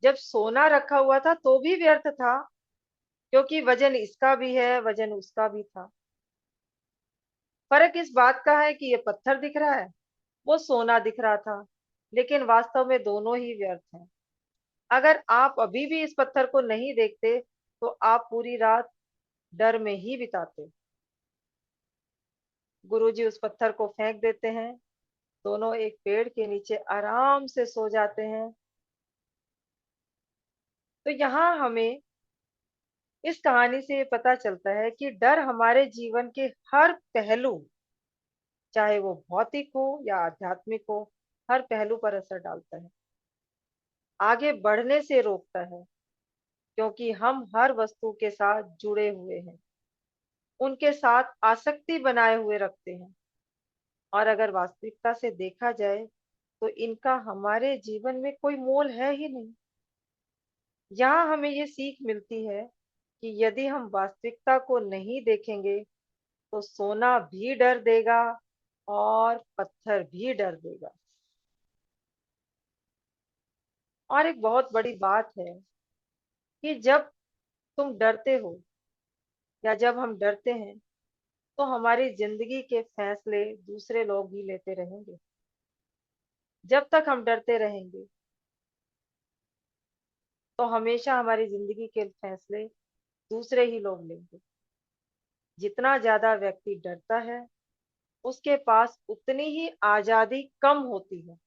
जब सोना रखा हुआ था तो भी व्यर्थ था, क्योंकि वजन इसका भी है, वजन उसका भी था। फर्क इस बात का है कि ये पत्थर दिख रहा है, वो सोना दिख रहा था, लेकिन वास्तव में दोनों ही व्यर्थ हैं। अगर आप अभी भी इस पत्थर को नहीं देखते तो आप पूरी रात डर में ही बिताते। गुरुजी उस पत्थर को फेंक देते हैं। दोनों एक पेड़ के नीचे आराम से सो जाते हैं। तो यहाँ हमें इस कहानी से ये पता चलता है कि डर हमारे जीवन के हर पहलू, चाहे वो भौतिक हो या आध्यात्मिक हो, हर पहलू पर असर डालता है। आगे बढ़ने से रोकता है, क्योंकि हम हर वस्तु के साथ जुड़े हुए हैं, उनके साथ आसक्ति बनाए हुए रखते हैं। और अगर वास्तविकता से देखा जाए तो इनका हमारे जीवन में कोई मोल है ही नहीं। यहाँ हमें ये सीख मिलती है कि यदि हम वास्तविकता को नहीं देखेंगे तो सोना भी डर देगा और पत्थर भी डर देगा। और एक बहुत बड़ी बात है कि जब तुम डरते हो या जब हम डरते हैं तो हमारी जिंदगी के फैसले दूसरे लोग ही लेते रहेंगे। जब तक हम डरते रहेंगे तो हमेशा हमारी जिंदगी के फैसले दूसरे ही लोग लेंगे। जितना ज्यादा व्यक्ति डरता है उसके पास उतनी ही आजादी कम होती है,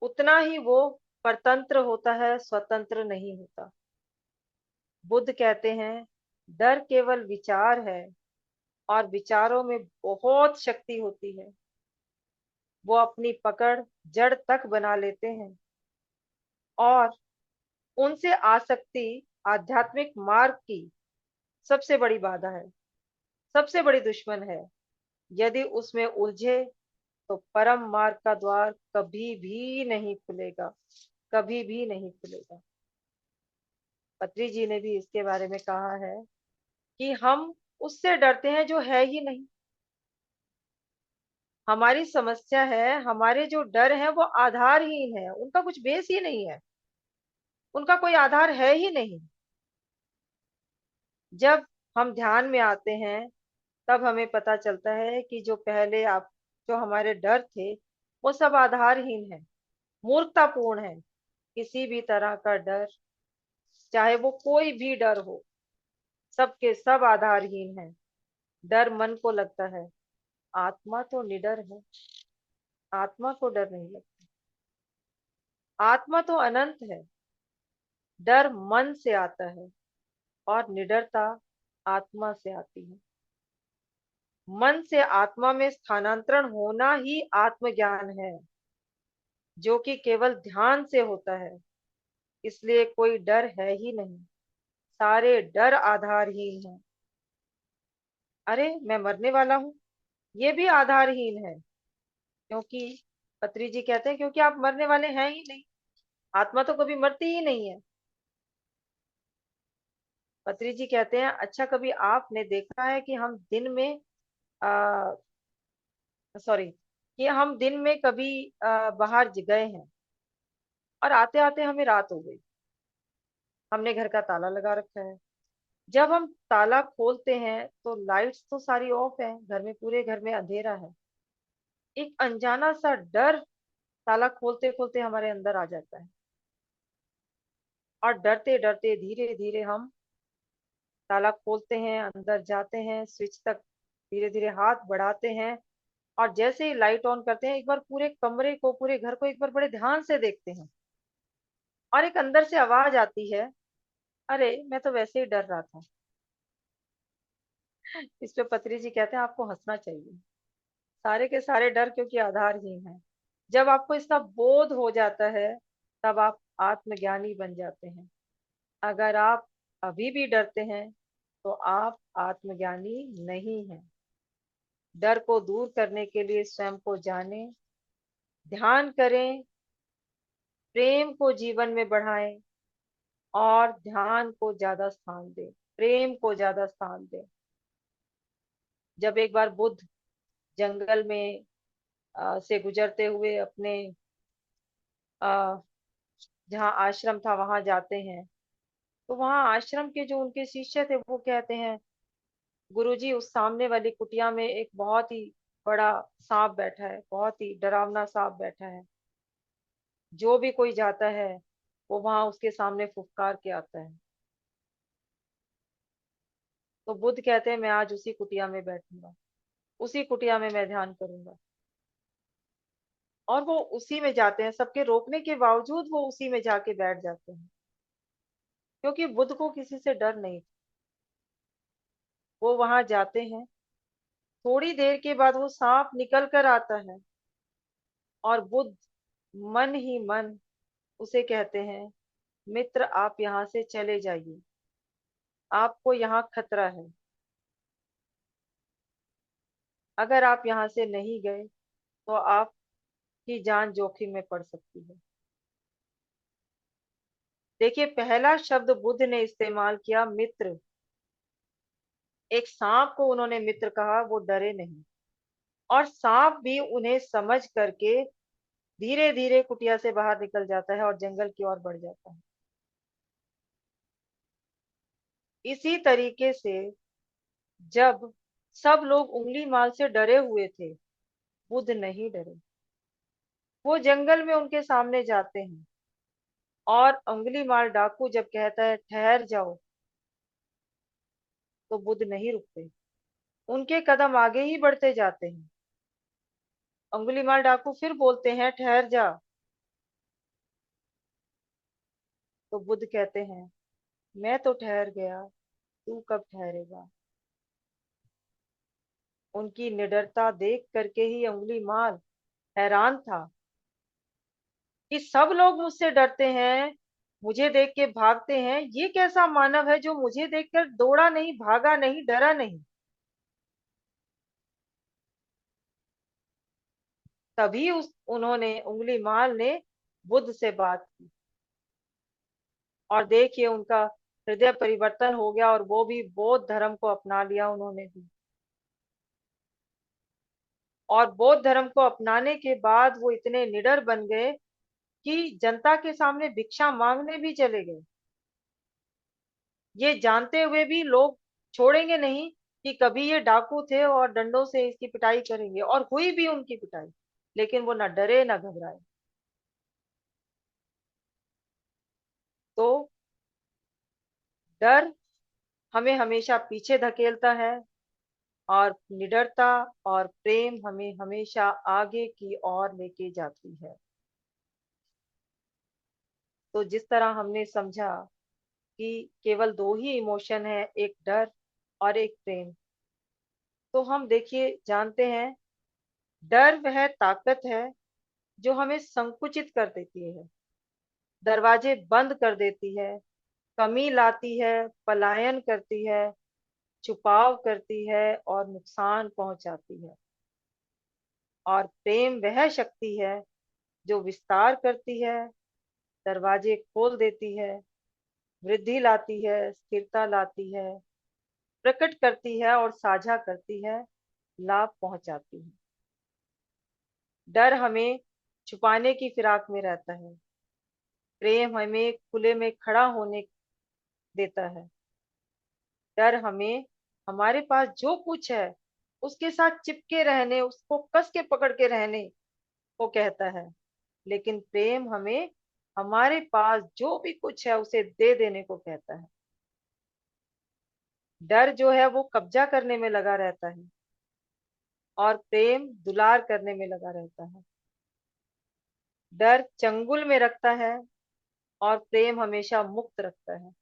उतना ही वो परतंत्र होता है, स्वतंत्र नहीं होता। बुद्ध कहते हैं, डर केवल विचार है और विचारों में बहुत शक्ति होती है। वो अपनी पकड़ जड़ तक बना लेते हैं और उनसे आसक्ति आध्यात्मिक मार्ग की सबसे बड़ी बाधा है, सबसे बड़ी दुश्मन है। यदि उसमें उलझे तो परम मार्ग का द्वार कभी भी नहीं खुलेगा, कभी भी नहीं खुलेगा। पत्री जी ने भी इसके बारे में कहा है कि हम उससे डरते हैं जो है ही नहीं। हमारी समस्या है, हमारे जो डर हैं वो आधारहीन है, उनका कुछ बेस ही नहीं है, उनका कोई आधार है ही नहीं। जब हम ध्यान में आते हैं तब हमें पता चलता है कि जो हमारे डर थे वो सब आधारहीन है, मूर्खतापूर्ण है। किसी भी तरह का डर, चाहे वो कोई भी डर हो, सबके सब आधारहीन है। डर मन को लगता है, आत्मा तो निडर है, आत्मा को डर नहीं लगता। आत्मा तो अनंत है। डर मन से आता है और निडरता आत्मा से आती है। मन से आत्मा में स्थानांतरण होना ही आत्मज्ञान है, जो कि केवल ध्यान से होता है। इसलिए कोई डर है ही नहीं, सारे डर आधारहीन हैं। अरे मैं मरने वाला हूँ, ये भी आधारहीन है, क्योंकि पत्री जी कहते हैं क्योंकि आप मरने वाले हैं ही नहीं, आत्मा तो कभी मरती ही नहीं है। पत्री जी कहते हैं अच्छा कभी आपने देखा है कि हम दिन में आ, सॉरी, कि हम दिन में कभी बाहर गए हैं और आते आते हमें रात हो गई, हमने घर का ताला लगा रखा है। जब हम ताला खोलते हैं तो लाइट्स तो सारी ऑफ है, घर में पूरे घर में अंधेरा है। एक अनजाना सा डर ताला खोलते खोलते हमारे अंदर आ जाता है, और डरते डरते धीरे धीरे हम ताला खोलते हैं, अंदर जाते हैं, स्विच तक धीरे धीरे हाथ बढ़ाते हैं, और जैसे ही लाइट ऑन करते हैं एक बार पूरे कमरे को, पूरे घर को एक बार बड़े ध्यान से देखते हैं, और एक अंदर से आवाज आती है, अरे मैं तो वैसे ही डर रहा था। इस पे पत्री जी कहते हैं आपको हंसना चाहिए, सारे के सारे डर क्योंकि आधारहीन है। जब आपको इसका बोध हो जाता है तब आप आत्मज्ञानी बन जाते हैं। अगर आप अभी भी डरते हैं तो आप आत्मज्ञानी नहीं हैं। डर को दूर करने के लिए स्वयं को जानें, ध्यान करें, प्रेम को जीवन में बढ़ाएं, और ध्यान को ज्यादा स्थान दें, प्रेम को ज्यादा स्थान दें। जब एक बार बुद्ध जंगल में से गुजरते हुए अपने अ, जहाँ आश्रम था वहां जाते हैं, तो वहां आश्रम के जो उनके शिष्य थे वो कहते हैं गुरुजी उस सामने वाली कुटिया में एक बहुत ही बड़ा सांप बैठा है, बहुत ही डरावना सांप बैठा है, जो भी कोई जाता है वो वहां उसके सामने फुफकार के आता है। तो बुद्ध कहते हैं मैं आज उसी कुटिया में बैठूंगा, उसी कुटिया में मैं ध्यान करूंगा। और वो उसी में जाते हैं, सबके रोकने के बावजूद वो उसी में जाके बैठ जाते हैं, क्योंकि बुद्ध को किसी से डर नहीं था। वो वहां जाते हैं, थोड़ी देर के बाद वो सांप निकल कर आता है, और बुद्ध मन ही मन उसे कहते हैं मित्र आप यहाँ से चले जाइए, आपको यहाँ खतरा है, अगर आप यहाँ से नहीं गए तो आपकी जान जोखिम में पड़ सकती है। देखिए पहला शब्द बुद्ध ने इस्तेमाल किया मित्र, एक सांप को उन्होंने मित्र कहा, वो डरे नहीं, और सांप भी उन्हें समझ करके धीरे धीरे कुटिया से बाहर निकल जाता है और जंगल की ओर बढ़ जाता है। इसी तरीके से जब सब लोग उंगली माल से डरे हुए थे, बुद्ध नहीं डरे, वो जंगल में उनके सामने जाते हैं, और उंगली माल डाकू जब कहता है ठहर जाओ, तो बुद्ध नहीं रुकते, उनके कदम आगे ही बढ़ते जाते हैं। उंगली माल डाकू फिर बोलते हैं ठहर जा, तो बुद्ध कहते हैं मैं तो ठहर गया, तू कब ठहरेगा। उनकी निडरता देख करके ही उंगली माल हैरान था कि सब लोग मुझसे डरते हैं, मुझे देख के भागते हैं, ये कैसा मानव है जो मुझे देखकर दौड़ा नहीं, भागा नहीं, डरा नहीं। तभी उन्होंने, उंगली माल ने बुद्ध से बात की, और देखिए उनका हृदय परिवर्तन हो गया, और वो भी बौद्ध धर्म को अपना लिया उन्होंने भी। और बौद्ध धर्म को अपनाने के बाद वो इतने निडर बन गए कि जनता के सामने भिक्षा मांगने भी चले गए, ये जानते हुए भी लोग छोड़ेंगे नहीं कि कभी ये डाकू थे और डंडों से इसकी पिटाई करेंगे, और हुई भी उनकी पिटाई, लेकिन वो न डरे न घबराए। तो डर हमें हमेशा पीछे धकेलता है, और निडरता और प्रेम हमें हमेशा आगे की ओर लेके जाती है। तो जिस तरह हमने समझा कि केवल दो ही इमोशन है, एक डर और एक प्रेम, तो हम देखिए जानते हैं डर वह ताकत है जो हमें संकुचित कर देती है, दरवाजे बंद कर देती है, कमी लाती है, पलायन करती है, छुपाव करती है और नुकसान पहुंचाती है। और प्रेम वह शक्ति है जो विस्तार करती है, दरवाजे खोल देती है, वृद्धि लाती है, स्थिरता लाती है, प्रकट करती है और साझा करती है, लाभ पहुंचाती है। डर हमें छुपाने की फिराक में रहता है, प्रेम हमें खुले में खड़ा होने देता है। डर हमें हमारे पास जो कुछ है उसके साथ चिपके रहने, उसको कस के पकड़ के रहने को कहता है, लेकिन प्रेम हमें हमारे पास जो भी कुछ है उसे दे देने को कहता है। डर जो है वो कब्जा करने में लगा रहता है और प्रेम दुलार करने में लगा रहता है। डर चंगुल में रखता है और प्रेम हमेशा मुक्त रखता है।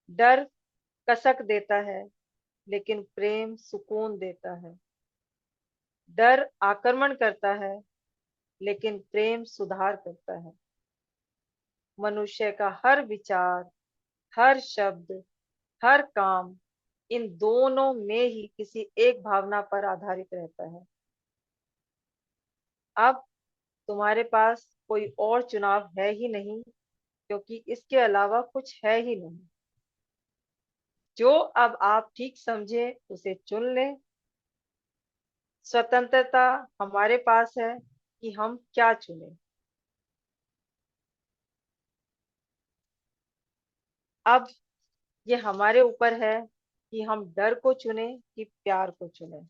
डर कसक देता है लेकिन प्रेम सुकून देता है। डर आक्रमण करता है लेकिन प्रेम सुधार करता है। मनुष्य का हर विचार, हर शब्द, हर काम इन दोनों में ही किसी एक भावना पर आधारित रहता है। अब तुम्हारे पास कोई और चुनाव है ही नहीं, क्योंकि इसके अलावा कुछ है ही नहीं। जो अब आप ठीक समझे उसे चुन लें। स्वतंत्रता हमारे पास है कि हम क्या चुनें। अब ये हमारे ऊपर है कि हम डर को चुने कि प्यार को चुने।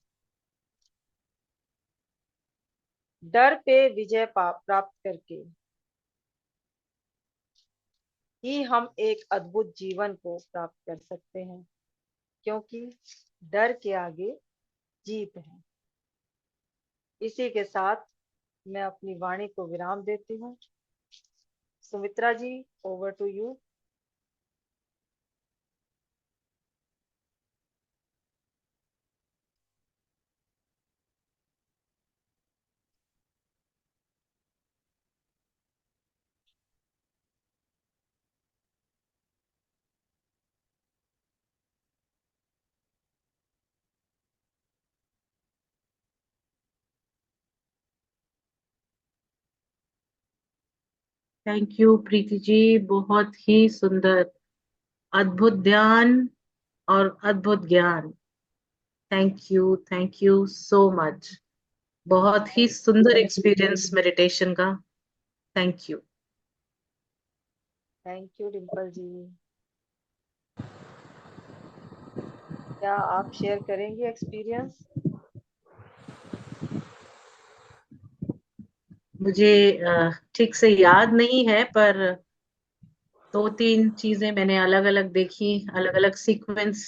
डर पे विजय प्राप्त करके ही हम एक अद्भुत जीवन को प्राप्त कर सकते हैं, क्योंकि डर के आगे जीत है। इसी के साथ मैं अपनी वाणी को विराम देती हूँ। Sumitra ji, over to you. Thank you Preeti ji, बहुत ही सुंदर, अद्भुत ध्यान और अद्भुत ज्ञान। Thank you so much. बहुत ही सुंदर एक्सपीरियंस मेडिटेशन का। Thank you. Thank you Dimple ji. क्या आप शेयर करेंगी एक्सपीरियंस? मुझे ठीक से याद नहीं है, पर दो तीन चीजें मैंने अलग अलग देखी, अलग अलग सीक्वेंस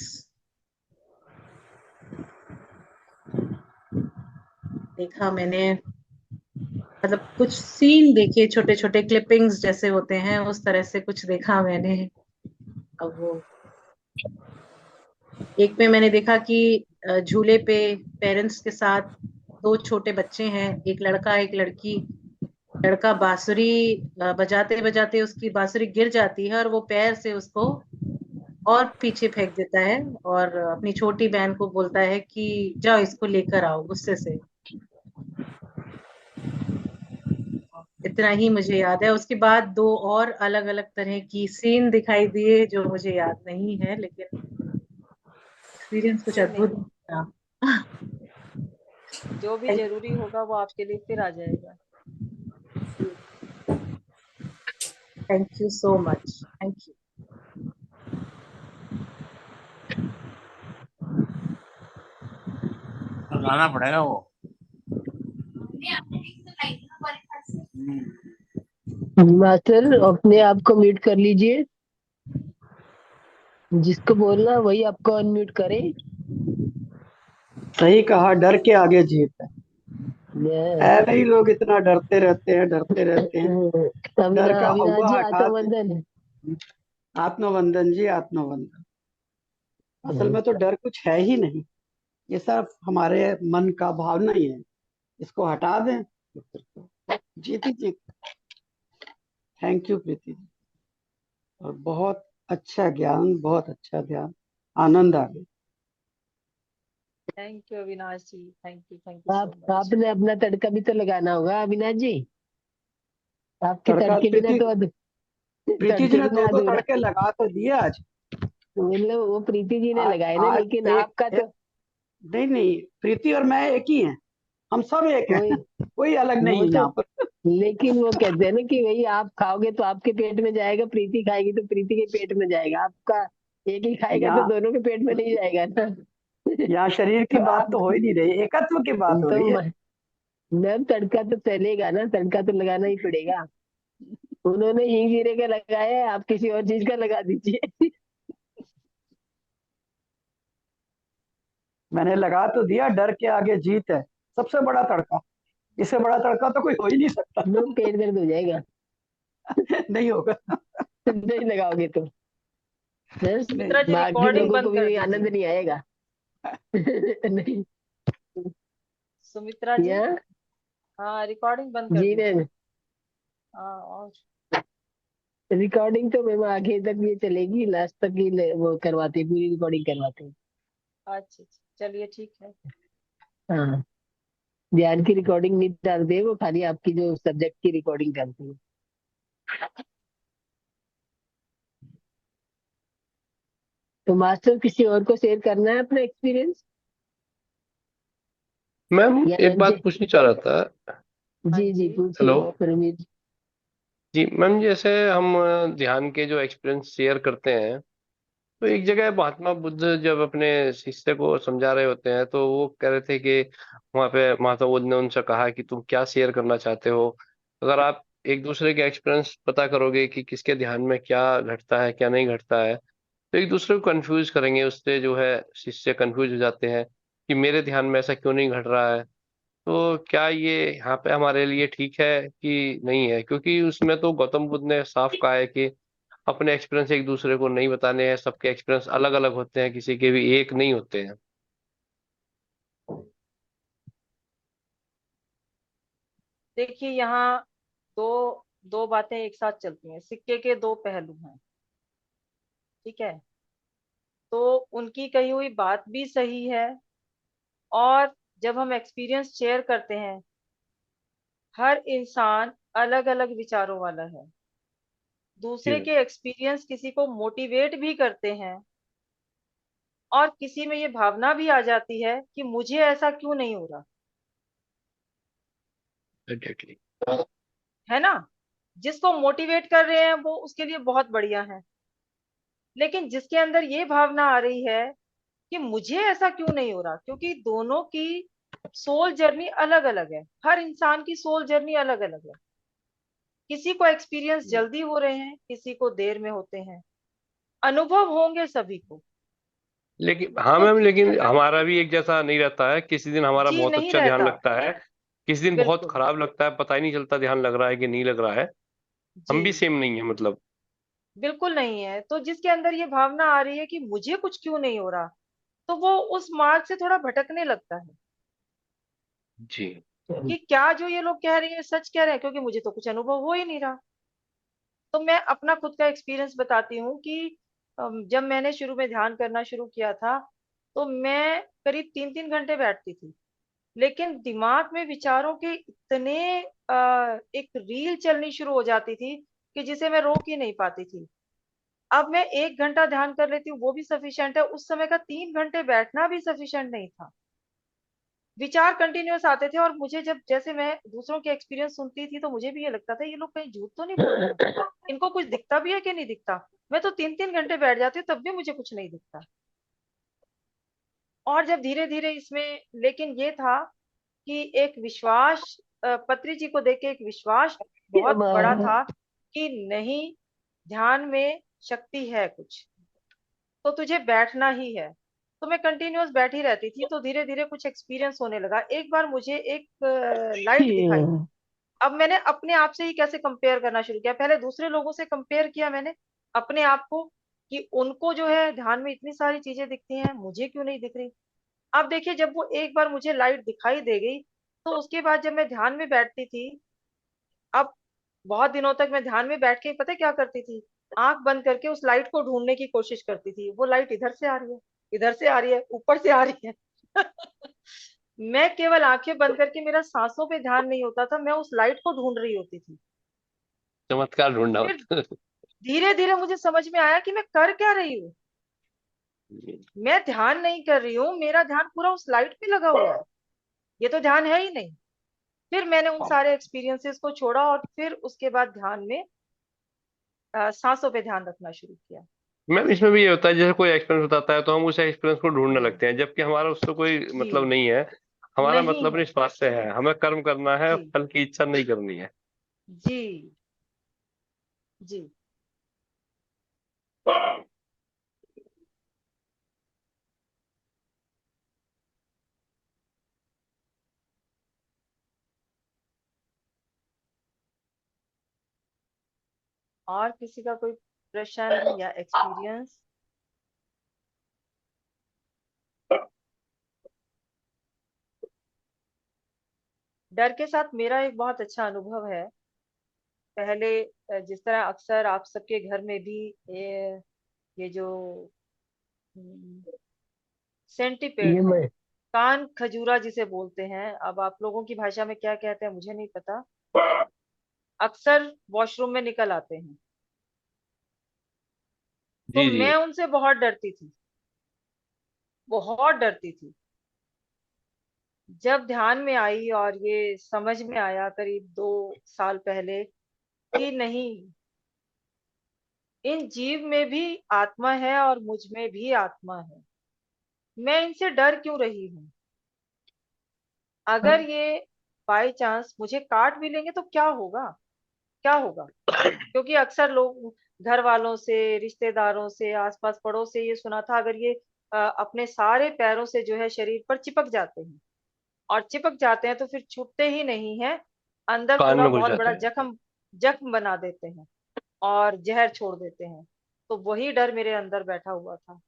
देखा मैंने। मतलब कुछ सीन देखे, छोटे छोटे क्लिपिंग्स जैसे होते हैं, उस तरह से कुछ देखा मैंने। अब वो एक में मैंने देखा कि झूले पे पेरेंट्स के साथ दो छोटे बच्चे हैं, एक लड़का एक लड़की। लड़का बांसुरी बजाते बजाते उसकी बांसुरी गिर जाती है और वो पैर से उसको और पीछे फेंक देता है और अपनी छोटी बहन को बोलता है कि जाओ इसको लेकर आओ, गुस्से से। इतना ही मुझे याद है। उसके बाद दो और अलग अलग तरह की सीन दिखाई दिए जो मुझे याद नहीं है, लेकिन एक्सपीरियंस कुछ फिर अद्भुत नहीं, था। जो भी जरूरी होगा वो आपके लिए फिर आ जाएगा। Thank you so much. Thank you. लाना पड़ेगा वो। मास्टर अपने आप को म्यूट कर लीजिए, जिसको बोलना वही आपको अनम्यूट करे। सही कहा, डर के आगे जीत है। Yes. ऐसे ही लोग इतना डरते रहते हैं, डरते रहते हैं। डर का अविनाश जी हवा हटा दे। आत्मबंधन। आत्मवंदन जी, आत्मवंदन। असल में तो डर कुछ है ही नहीं, ये सब हमारे मन का भावना ही है। इसको हटा दें तो फिर तो जीत ही जीत। थैंक यू प्रीति जी। और बहुत अच्छा ज्ञान, बहुत अच्छा ध्यान, आनंद आ गया। Thank you Avinash ji, thank you so आप मच। आपने अपना तड़का भी तो लगाना होगा अविनाश जी। आपके तड़का तड़के बिना तो प्रीति जी तड़के ने बिना 2-2 अधूरा। तड़के लगा तो दिए आज। मतलब वो प्रीति जी ने लगाए ना, आज लेकिन एक आपका तो नहीं नहीं, प्रीति और मैं एक ही हैं, हम सब एक कोई, हैं, कोई अलग नहीं वो है तो, यहाँ पर। लेकिन वो कहते हैं ना कि भाई आप खाओगे तो आपके पेट में जाएगा, प्रीति खाएगी तो प्रीति के पेट में जाएगा। आपका एक ही खाएगा तो यहाँ दोनों के पेट में नहीं जाएगा ना। यहाँ शरीर की तो बात आप तो हो ही नहीं रही, एकत्व की बात हो तो रही है। मैम तड़का तो चलेगा ना, तड़का तो लगाना ही पड़ेगा। उन्होंने हींग जीरे का लगाया है, आप किसी और चीज का लगा दीजिए। मैंने लगा तो दिया, डर के आगे जीत है, सबसे बड़ा तड़का, इससे बड़ा तड़का तो कोई हो ही नहीं सकता। नो, पेट दर्द हो जाएगा नहीं होगा। नहीं लगाओगे तो। हैं? नहीं सुमित्रा जी बाकी रिकॉर्डिंग लोगों को बंद कर भी आनंद दीजिए। नहीं आएगा। नहीं। सुमित्रा जी, या हाँ रिकॉर्डिंग बंद कर जी दीजिए। मैम, हाँ और रिकॉर्डिंग तो मैम आगे तक ये चलेगी, लास्ट तक ही वो करवाते, पूरी रिकॉर्डिंग करवाते। अच्छा अच्छा, चलिए ठीक है। हाँ, ध्यान की रिकॉर्डिंग नहीं डालते, वो खाली आपकी जो सब्जेक्ट की रिकॉर्डिंग डालते हैं। तो मास्टर किसी और को शेयर करना है अपना एक्सपीरियंस, मैम या एक बात पूछनी चाह रहा था। हाँ जी जी जी, पूछिए हेलो परमीत जी। जी मैम, जैसे हम ध्यान के जो एक्सपीरियंस शेयर करते हैं, तो एक जगह महात्मा बुद्ध जब अपने शिष्य को समझा रहे होते हैं तो वो कह रहे थे कि वहाँ पे महात्मा बुद्ध ने उनसे कहा कि तुम क्या शेयर करना चाहते हो। अगर आप एक दूसरे के एक्सपीरियंस पता करोगे कि किसके ध्यान में क्या घटता है क्या नहीं घटता है, तो एक दूसरे को कंफ्यूज करेंगे, उससे जो है शिष्य कंफ्यूज हो जाते हैं कि मेरे ध्यान में ऐसा क्यों नहीं घट रहा है। तो क्या ये यहाँ पे हमारे लिए ठीक है कि नहीं है, क्योंकि उसमें तो गौतम बुद्ध ने साफ कहा है कि अपने एक्सपीरियंस एक दूसरे को नहीं बताने हैं, सबके एक्सपीरियंस अलग अलग होते हैं, किसी के भी एक नहीं होते हैं। देखिए यहाँ दो दो बातें एक साथ चलती हैं, सिक्के के दो पहलू हैं। ठीक है, तो उनकी कही हुई बात भी सही है, और जब हम एक्सपीरियंस शेयर करते हैं, हर इंसान अलग अलग विचारों वाला है। जी दूसरे मैम। के एक्सपीरियंस किसी को मोटिवेट भी करते हैं, और किसी में ये भावना भी आ जाती है कि मुझे ऐसा क्यों नहीं हो रहा, एग्जैक्टली। है ना। जिसको मोटिवेट कर रहे हैं वो उसके लिए बहुत बढ़िया है, लेकिन जिसके अंदर ये भावना आ रही है कि मुझे ऐसा क्यों नहीं हो रहा, क्योंकि दोनों की सोल जर्नी अलग अलग है, हर इंसान की सोल जर्नी अलग अलग है। किसी को एक्सपीरियंस जल्दी हो रहे हैं, किसी को देर में होते हैं, अनुभव होंगे सभी को। लेकिन हाँ तो मैम, लेकिन हमारा भी एक जैसा नहीं रहता है, किसी दिन हमारा जी बहुत नहीं अच्छा ध्यान रहता, लगता है, किसी दिन बहुत बिल्कुल, खराब लगता है, पता ही नहीं चलता ध्यान लग रहा है कि नहीं लग रहा है। हम भी जी सेम नहीं है मतलब। बिल्कुल नहीं है। तो जिसके अंदर ये भावना आ रही है कि मुझे कुछ क्यों नहीं हो रहा, तो वो उस मार्ग से थोड़ा भटकने लगता है जी कि क्या जो ये लोग कह रहे हैं सच कह रहे हैं, क्योंकि मुझे तो कुछ अनुभव हो ही नहीं रहा। तो मैं अपना खुद का एक्सपीरियंस बताती हूँ कि जब मैंने शुरू में ध्यान करना शुरू किया था, तो मैं करीब 3-3 घंटे बैठती थी, लेकिन दिमाग में विचारों के इतने एक रील चलनी शुरू हो जाती थी कि जिसे मैं रोक ही नहीं पाती थी। अब मैं 1 घंटा ध्यान कर लेती हूँ, वो भी सफिशिएंट है, उस समय का 3 घंटे बैठना भी सफिशिएंट नहीं था। विचार कंटिन्यूअस आते थे, और मुझे जब जैसे मैं दूसरों के एक्सपीरियंस सुनती थी तो मुझे भी ये लगता था ये लोग कहीं झूठ तो नहीं बोल रहे हैं, इनको कुछ दिखता भी है कि नहीं दिखता। मैं तो 3-3 घंटे बैठ जाती हूँ तब भी मुझे कुछ नहीं दिखता। और जब धीरे धीरे इसमें, लेकिन ये था कि एक विश्वास, पत्री जी को देख के एक विश्वास बहुत बड़ा था कि नहीं, ध्यान में शक्ति है कुछ, तो तुझे बैठना ही है। तो मैं कंटिन्यूअस बैठी रहती थी, तो धीरे धीरे कुछ एक्सपीरियंस होने लगा। एक बार मुझे एक लाइट दिखाई। अब मैंने अपने आप से ही कैसे कंपेयर करना शुरू किया, पहले दूसरे लोगों से कंपेयर किया मैंने अपने आप को, कि उनको जो है ध्यान में इतनी सारी चीजें दिखती हैं, मुझे क्यों नहीं दिख रही। अब देखिए, जब वो एक बार मुझे लाइट दिखाई दे गई, तो उसके बाद जब मैं ध्यान में बैठती थी, अब बहुत दिनों तक मैं ध्यान में बैठ के पता है क्या करती थी, आंख बंद करके उस लाइट को ढूंढने की कोशिश करती थी। वो लाइट इधर से आ रही है, इधर से आ रही है, ऊपर से आ रही है। मैं केवल आंखें बंद करके, मेरा सांसों पे ध्यान नहीं होता था, मैं उस लाइट को ढूंढ रही होती थी। चमत्कार ढूंढना फिर होता है। धीरे धीरे मुझे समझ में आया कि मैं कर क्या रही हूँ। मैं ध्यान नहीं कर रही हूँ, मेरा ध्यान पूरा उस लाइट पे लगा हुआ है, ये तो ध्यान है ही नहीं। फिर मैंने उन सारे एक्सपीरियंसेस को छोड़ा और फिर उसके बाद ध्यान में सांसों पे ध्यान रखना शुरू किया। मैम इसमें भी ये होता है, जैसे कोई एक्सपीरियंस बताता है तो हम उस एक्सपीरियंस को ढूंढने हम्म, लगते हैं, जबकि हमारा उससे कोई जी, मतलब नहीं है। हमारा नहीं मतलब है, निस्वार्थ से है, हमें कर्म करना है, जी, फल की इच्छा नहीं करनी है। जी, जी। और किसी का कोई प्रश्न या एक्सपीरियंस? डर के साथ मेरा एक बहुत अच्छा अनुभव है। पहले जिस तरह अक्सर आप सबके घर में भी ये जो सेंटीपेड ये है, मैं कान खजूरा जिसे बोलते हैं, अब आप लोगों की भाषा में क्या कहते हैं मुझे नहीं पता, अक्सर वॉशरूम में निकल आते हैं। तो जी जी। मैं उनसे बहुत डरती थी, बहुत डरती थी। जब ध्यान में आई और ये समझ में आया करीब 2 साल पहले कि नहीं, इन जीव में भी आत्मा है और मुझ में भी आत्मा है, मैं इनसे डर क्यों रही हूँ। अगर ये बाई चांस मुझे काट भी लेंगे तो क्या होगा, क्या होगा। क्योंकि अक्सर लोग घर वालों से, रिश्तेदारों से, आसपास पड़ोस से ये सुना था, अगर ये अपने सारे पैरों से जो है शरीर पर चिपक जाते हैं, और चिपक जाते हैं तो फिर छूटते ही नहीं है, अंदर कान पूरा में घुस बहुत जाते बड़ा हैं। जख्म जख्म बना देते हैं और जहर छोड़ देते हैं। तो वही डर मेरे अंदर बैठा हुआ था,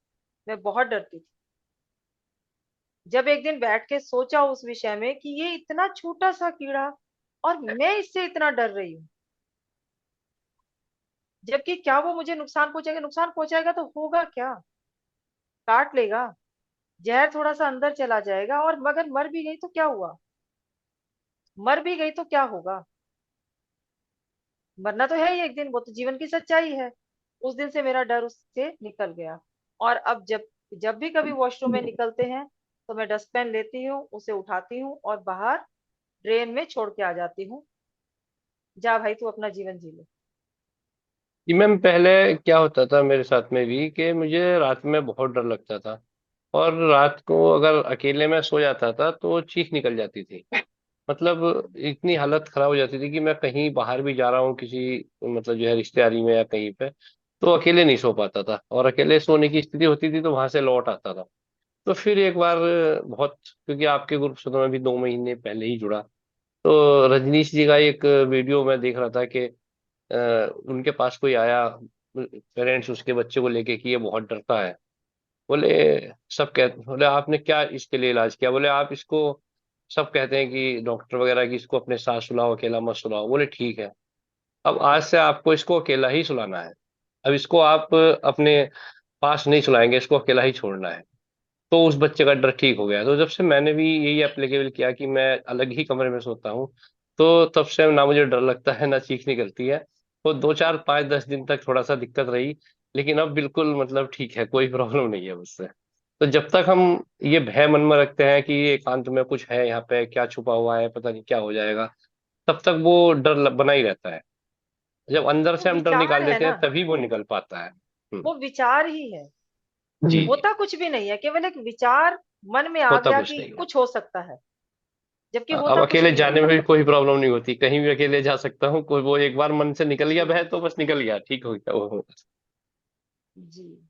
मैं बहुत डरती थी। जब एक दिन बैठ के सोचा उस विषय में कि ये इतना छोटा सा कीड़ा और मैं इससे इतना डर रही हूँ, जबकि क्या वो मुझे नुकसान पहुंचाएगा, नुकसान पहुंचाएगा तो होगा क्या, काट लेगा, जहर थोड़ा सा अंदर चला जाएगा, और मगर मर भी गई तो क्या हुआ, मर भी गई तो क्या होगा। मरना तो है ही एक दिन, वो तो जीवन की सच्चाई है। उस दिन से मेरा डर उससे निकल गया। और अब जब जब भी कभी वॉशरूम में निकलते हैं तो मैं डस्टबिन लेती हूँ, उसे उठाती हूँ और बाहर ड्रेन में छोड़ के आ जाती हूँ। जा भाई तू अपना जीवन जी ले। जी मैम, पहले क्या होता था मेरे साथ में भी कि मुझे रात में बहुत डर लगता था, और रात को अगर अकेले में सो जाता था तो चीख निकल जाती थी। मतलब इतनी हालत खराब हो जाती थी कि मैं कहीं बाहर भी जा रहा हूँ किसी मतलब जो है रिश्तेदारी में या कहीं पे, तो अकेले नहीं सो पाता था, और अकेले सोने की स्थिति होती थी तो वहां से लौट आता था। तो फिर एक बार बहुत, क्योंकि आपके ग्रुप से तो मैं भी 2 महीने पहले ही जुड़ा, तो रजनीश जी का एक वीडियो मैं देख रहा था कि उनके पास कोई आया, पेरेंट्स उसके बच्चे को लेके कि ये बहुत डरता है। बोले, सब कहते, बोले आपने क्या इसके लिए इलाज किया, बोले आप इसको, सब कहते हैं कि डॉक्टर वगैरह कि इसको अपने साथ सुलाओ, अकेला मत सुलाओ। बोले ठीक है, अब आज से आपको इसको अकेला ही सुलाना है। अब इसको आप अपने पास नहीं सुलाएंगे, इसको अकेला ही छोड़ना है। तो उस बच्चे का डर ठीक हो गया। तो जब से मैंने भी यही एप्लीकेबल किया कि मैं अलग ही कमरे में सोता हूँ, तो तब से ना मुझे डर लगता है ना चीख निकलती है। तो 2 4 5 10 दिन तक थोड़ा सा दिक्कत रही, लेकिन अब बिल्कुल मतलब ठीक है, कोई प्रॉब्लम नहीं है मुझसे। तो जब तक हम ये भय मन में रखते हैं कि ये एकांत में कुछ है, यहाँ पे क्या छुपा हुआ है, पता नहीं क्या हो जाएगा, तब तक वो डर बना ही रहता है। जब अंदर वो से हम डर विचार निकाल है देते ना, हैं तभी वो निकल पाता है। वो विचार ही है, जी जी। होता कुछ भी नहीं है, केवल एक विचार मन में आ होता गया कुछ कि नहीं है। कुछ हो सकता है, जबकि अब होता कुछ अकेले भी नहीं जाने में है। भी कोई प्रॉब्लम नहीं होती, कहीं भी अकेले जा सकता हूँ, कोई वो एक बार मन से निकल गया जी, बह तो बस निकल गया, ठीक हो गया वो। जी,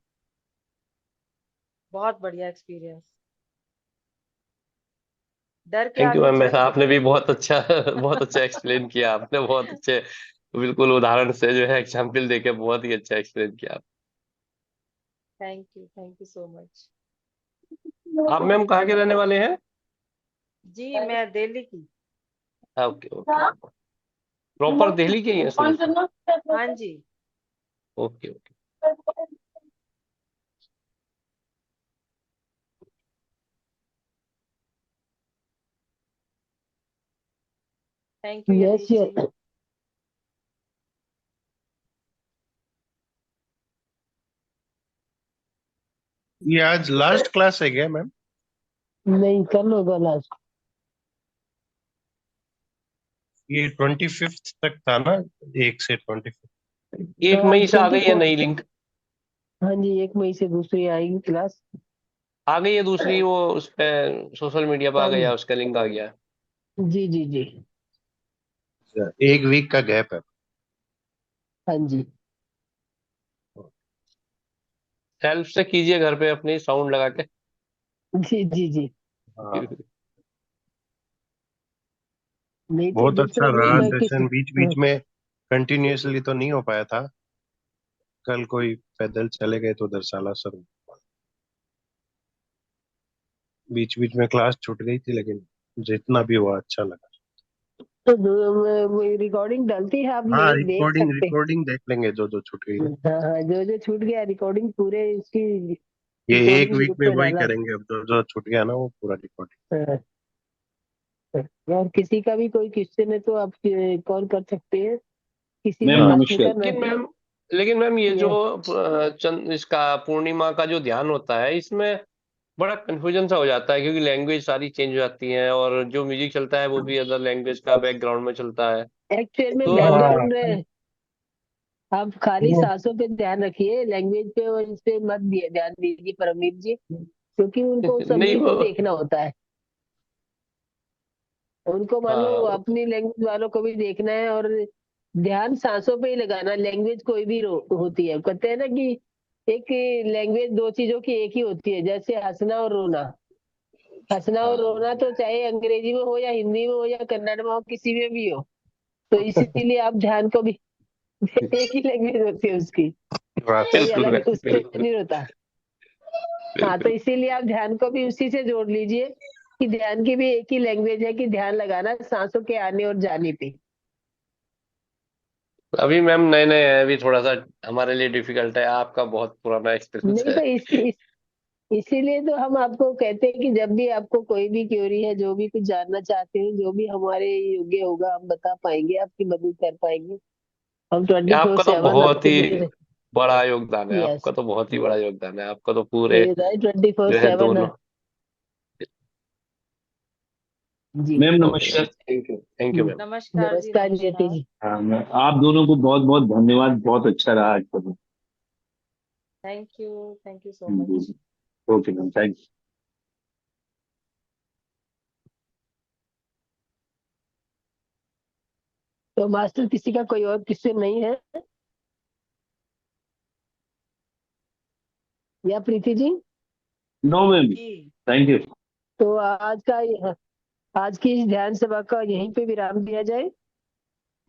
बहुत बढ़िया एक्सपीरियंस। डर के थैंक यू आगे मैम, वैसे जय आपने भी जगत। बहुत अच्छा बहुत अच्छा एक्सप्लेन किया आपने, बहुत अच्छे, बिल्कुल उदाहरण से जो है एग्जाम्पल देके बहुत ही अच्छा एक्सप्लेन किया थैंक यू सो मच। आप मैम कहाँ के रहने वाले हैं? जी मैं दिल्ली की। Okay okay. प्रॉपर दिल्ली के ही हैं सर? हाँ जी। Okay okay. Thank you yes Yatish ji. Yes. ये आज लास्ट क्लास है क्या मैम? नहीं, कल होगा लास्ट। ये 25 तक था ना, 1 से 25। 1 मई से आ गई है 24। नई लिंक? हाँ जी, 1 मई से दूसरी आएगी क्लास। आ गई है दूसरी, वो उस पे सोशल मीडिया पे आ हाँ गया, जी उसका लिंक आ गया है। जी जी जी। 1 वीक का गैप है। हाँ जी सेल्फ से कीजिए घर पे अपनी साउंड लगा के। जी जी जी। हाँ, नहीं तो बहुत अच्छा दूसरा रहा ग्रुप है सेशन। किसी। बीच बीच में कंटिन्यूअसली तो नहीं हो पाया था। कल कोई पैदल चले गए तो उधर सालासर बीच बीच में क्लास छूट गई थी, लेकिन जितना भी हुआ अच्छा लगा। तो रिकॉर्डिंग डलती है, आप हाँ, ले देख रिकॉर्डिंग सकते रिकॉर्डिंग देख लेंगे जो जो छूट गई हैं। है। हाँ हाँ, जो जो छूट गया रिकॉर्डिंग पूरे इसकी ये 1 रिकॉर्डिंग वीक ग्रुप में पे वही डाला। करेंगे, अब जो जो छूट गया ना वो पूरा रिकॉर्डिंग। हाँ, और किसी का भी कोई क्वेश्चन है तो आप कॉल कर सकते हैं, किसी भी मैम हाँ, क्वेश्चन नमस्कार। का। लेकिन मैम ये जो ये इसका पूर्णिमा का जो ध्यान होता है, इसमें बड़ा कंफ्यूजन सा हो जाता है, क्योंकि लैंग्वेज सारी चेंज हो जाती हैं और जो म्यूजिक चलता है वो भी अदर लैंग्वेज का बैकग्राउंड में चलता है। एक्चुअल में तो हाँ, बैकग्राउंड, आप खाली वो सांसों पे ध्यान रखिए, लैंग्वेज पे और इस पे मत दिए ध्यान दीजिए परमवीर जी, क्योंकि उनको नहीं सबमिट वो देखना होता है। उनको मान लो हाँ अपनी लैंग्वेज वालों को भी देखना है, और ध्यान सांसों पे ही लगाना। लैंग्वेज कोई भी होती है, कहते हैं ना कि एक लैंग्वेज दो चीजों की एक ही होती है, जैसे हंसना और रोना। हंसना और हाँ रोना तो चाहे अंग्रेजी में हो या हिंदी में हो या कन्नड़ में हो, किसी में भी हो, तो इसीलिए आप ध्यान को भी एक ही लैंग्वेज होती है उसकी, बात कोई बिल्कुल अलग उससे बिल्कुल नहीं होता। हाँ, तो बिल्कुल। इसीलिए आप ध्यान को भी उसी से जोड़ लीजिए कि ध्यान की भी एक ही लैंग्वेज है, कि ध्यान लगाना सांसों के आने और जाने पे। अभी मैम नए नए हैं, अभी थोड़ा सा हमारे लिए डिफिकल्ट है, आपका बहुत पुराना एक्सपीरियंस नहीं है। तो इसीलिए तो हम आपको कहते हैं कि जब भी आपको कोई भी क्वेरी है, जो भी कुछ जानना चाहते हैं, जो भी हमारे योग्य होगा, हम बता पाएंगे, आपकी मदद कर पाएंगे। हम 24 आपका तो 7 बहुत आपके ही लिए। बड़ा योगदान है, यस, आपका तो बहुत ही बड़ा योगदान है, आपका तो पूरे 24 जो है 7। दोनों। जी। मैम ओके मैम, नमस्कार। Thank you ma'am. नमस्कार जी। नमस्कार यतीश नमस्कार। जी। हाँ, आप दोनों को बहुत बहुत धन्यवाद, बहुत अच्छा रहा आज का दिन। Thank you so much. Okay ma'am, thank you. तो मास्टर किसी का कोई और क्वेश्चन नहीं है या प्रीति जी? नो मैम, जी। Thank you. तो आज की इस ध्यान सभा का यहीं पे विराम दिया जाए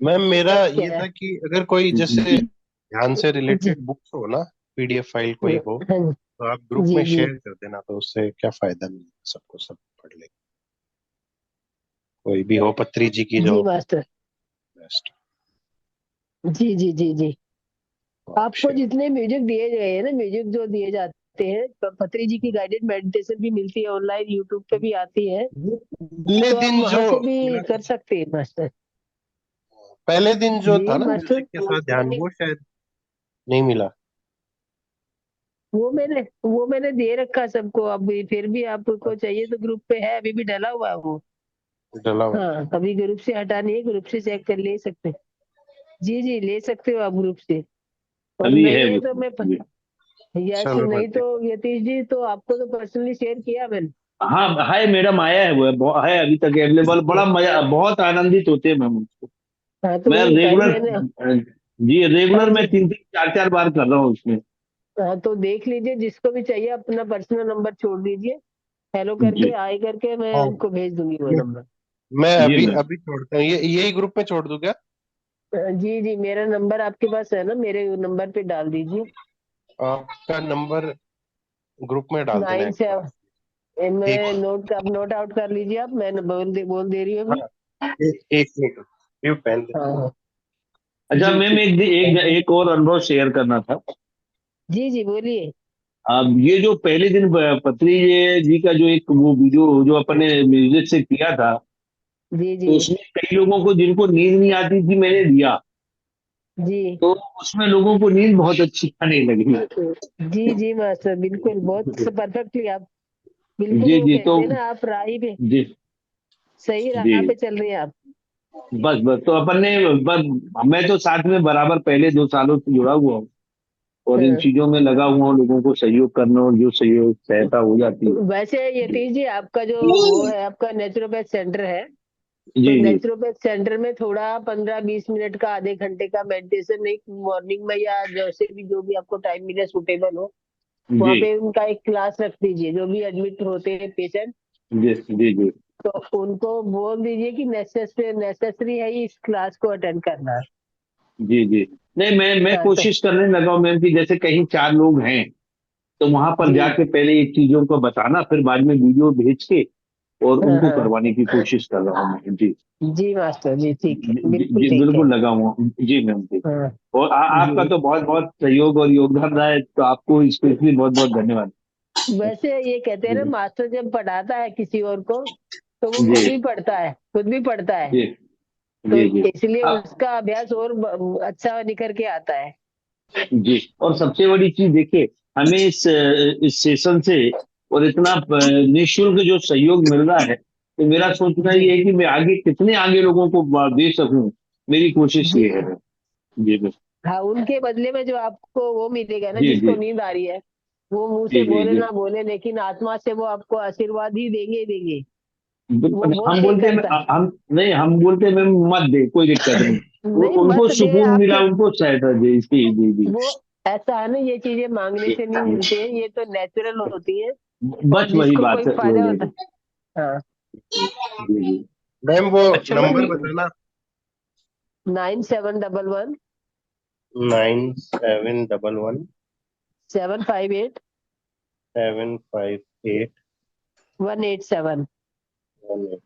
मैम मेरा ये क्या? था कि अगर कोई जैसे ध्यान से जी। रिलेटेड बुक्स हो ना, पीडीएफ फाइल कोई हो, हाँ, तो आप ग्रुप जी में जी शेयर कर देना, तो उससे क्या फायदा मिलेगा सबको, सब पढ़ ले। कोई भी हो पत्री जी की जो जी मास्टर। बेस्ट जी जी जी जी। हो, आप आपको शेयर। जितने म्यूजिक दिए गए हैं ना, म्यूजिक जो दिए जाते हैं, पत्री जी की गाइडेड मेडिटेशन भी मिलती है ऑनलाइन, यूट्यूब पे भी आती है, पहले तो आप दिन जो वहां से भी मिला कर था, सकते हैं मास्टर। पहले दिन जो था जी ना मास्टर। म्यूजिक के साथ ध्यान, वो शायद नहीं मिला। वो मैंने दे रखा सबको, अब फिर भी आपको चाहिए तो ग्रुप पे है, अभी भी डला हुआ है वो। डला हुआ हाँ, कभी ग्रुप से हटा नहीं है, ग्रुप से चेक कर ले सकते हैं। जी जी, ले सकते हो आप ग्रुप से। और अभी है नहीं है वो। तो मैं जी। यस, चलो मैं नहीं तो देख। यतीश जी, तो आपको तो पर्सनली शेयर किया मैंने। हाँ है मैडम, आया है वो, है अभी तक अवेलेबल। बड़ा मजा, बहुत आनंदित होते हैं मैम उसको। हाँ, तो मैं वही कल रेगुलर, मैंने। जी हाँ रेगुलर मैं जी। 3 3 4 4 बार कर रहा हूँ उसमें। हाँ, तो देख लीजिए, जिसको भी चाहिए अपना पर्सनल नंबर छोड़ दीजिए, हेलो करके जी हाय करके मैं हाँ, उनको भेज दूंगी वो नंबर। मैं जी अभी मैम। अभी छोड़ता हूँ, ये यही ग्रुप में छोड़ दूं क्या? जी जी, मेरा नंबर आपके पास है ना, मेरे नंबर पे डाल दीजिए। आपका नंबर ग्रुप में डाल देना नाइन एक बार। सेवन एक मैं नोट, अब नोट आउट कर लीजिए आप, मैं बोल दे रही हूँ अभी। हाँ, एक मिनट, ये पहन ले। हाँ अच्छा जी मैम, एक और अनुभव शेयर करना था। जी जी बोलिए। अब ये जो पहले दिन पत्री जी का जो एक वो वीडियो जो अपन ने म्यूजिक से किया था, जी तो जी उसमें कई लोगों को जिनको नींद नहीं आती थी मैंने दिया, जी तो उसमें लोगों को नींद बहुत अच्छी आने लगी। जी जी मास्टर, बिल्कुल बहुत परफेक्टली आप बिल्कुल जी वो जी। तो कहते हैं ना, आप राही पे जी सही जी, राह पे चल रही हैं आप। बस बस तो अपन ने मैं तो साथ में बराबर पहले 2 सालों से जुड़ा हुआ हूँ और इन हाँ। चीजों में लगा हुआ हूँ, लोगों को सहयोग करना, और जो सहयोग सहायता हो जाती है। वैसे यतीश जी, आपका जो वो है, आपका नेचुरोपैथ सेंटर है, तो जी जी नेचुरोपैथ सेंटर में थोड़ा 15-20 मिनट का, आधे घंटे का मेडिटेशन, एक मॉर्निंग में या जैसे भी जो भी आपको टाइम मिले सूटेबल हो, वहाँ जी पे उनका एक क्लास रख दीजिए। जो भी एडमिट होते हैं पेशेंट, जी जी जी तो उनको बोल दीजिए कि नेसेसरी है इस क्लास को अटेंड करना। जी जी। नहीं, मैं हाँ तो कोशिश करने लगा हूँ मैम कि जैसे कहीं 4 लोग हैं तो वहां पर जी जाके पहले ये चीजों को बताना, फिर बाद में वीडियो भेज के और हाँ उनको हाँ करवाने की कोशिश कर रहा हूँ मैं। जी जी मास्टर जी, ठीक जी है, बिल्कुल जी, ठीक है। बिल्कुल लगा हुआ हूँ। जी मैम जी। हाँ और आपका जी। तो बहुत बहुत सहयोग और योगदान रहा है, तो आपको स्पेशली बहुत बहुत धन्यवाद। वैसे ये कहते हैं ना, जी मास्टर जब पढ़ाता है किसी और को, तो वो जी खुद भी पढ़ता है, खुद भी पढ़ता है। जी तो जी जी। इसलिए हाँ, उसका अभ्यास और अच्छा निखर के आता है। जी। और सबसे बड़ी चीज देखिए, हमें इस सेशन से और इतना निःशुल्क जो सहयोग मिल रहा है, तो मेरा सोचना जी ये है कि मैं आगे कितने आगे लोगों को दे सकूं, मेरी कोशिश जी ये है। जी जी हाँ, उनके बदले में जो आपको वो मिलेगा ना, जी जिसको जी नींद आ रही है, वो मुंह जी से जी बोले जी। ना बोले, लेकिन आत्मा से वो आपको आशीर्वाद ही देंगे ही देंगे। वो हम बहुत ही बोलते हैं करता है। हम नहीं, हम बोलते हैं मैम मत दे, कोई दिक्कत नहीं। नहीं, उनको मत दे सुकून मिला, आपके, उनको सहायता दे। जी जी जी वो ऐसा है ना, ये चीजें मांगने से नहीं जी। मिलती है, ये तो नेचुरल होती है। और बस वही जिसको कोई बात है, फायदा वही होता है। हाँ। जी जी। मैम वो अच्छा मैम नंबर बताना। 9711 9711 758 758 187। 1।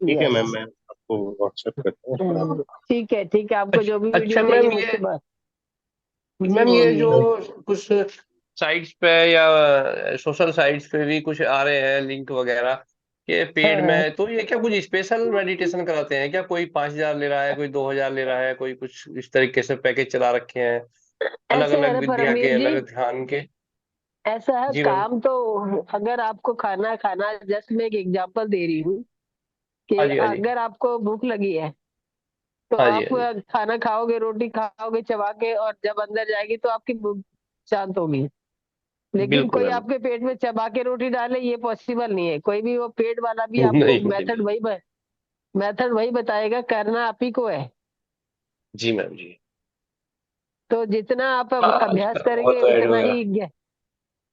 ठीक है यस। मैम, मैं आपको व्हाट्सएप करता हूँ थोड़ा। ठीक है, ठीक है, आपको जो भी अच्छा वीडियो चाहिए मैम, मुझसे बात। जी मैम ये जो बोलिए। कुछ साइट्स पे या सोशल साइट्स पे भी कुछ आ रहे हैं लिंक वगैरह के हाँ पेड हाँ। में, तो ये क्या कुछ स्पेशल मेडिटेशन कराते हैं क्या? कोई 5,000 ले रहा है, कोई 2,000 ले रहा है, कोई कुछ इस तरीके से पैकेज चला रखे हैं, अलग ऐसे है अलग ना विद्या के, परमवीर जी, अलग ध्यान के? ऐसा है जी मैम। काम तो, अगर आपको खाना खाना, जस्ट मैं एक एग्जांपल दे रही हूँ कि हाँ जी, हाँ जी, अगर आपको भूख लगी है, तो हाँ जी, आप हाँ जी। खाना खाओगे, रोटी खाओगे चबा के, और जब अंदर जाएगी तो आपकी भूख शांत होगी। लेकिन बिल्कुल कोई मैम। आपके पेट में चबा के रोटी डाले, ये पॉसिबल नहीं है। कोई भी वो पेट वाला भी नहीं आपको नहीं बिल्कुल। मेथड वही बताएगा, करना आप ही को है। जी मैम जी। तो जितना आप हाँ अभ्यास आजकल करेंगे बहुत ऐड उतना वगैरह। ही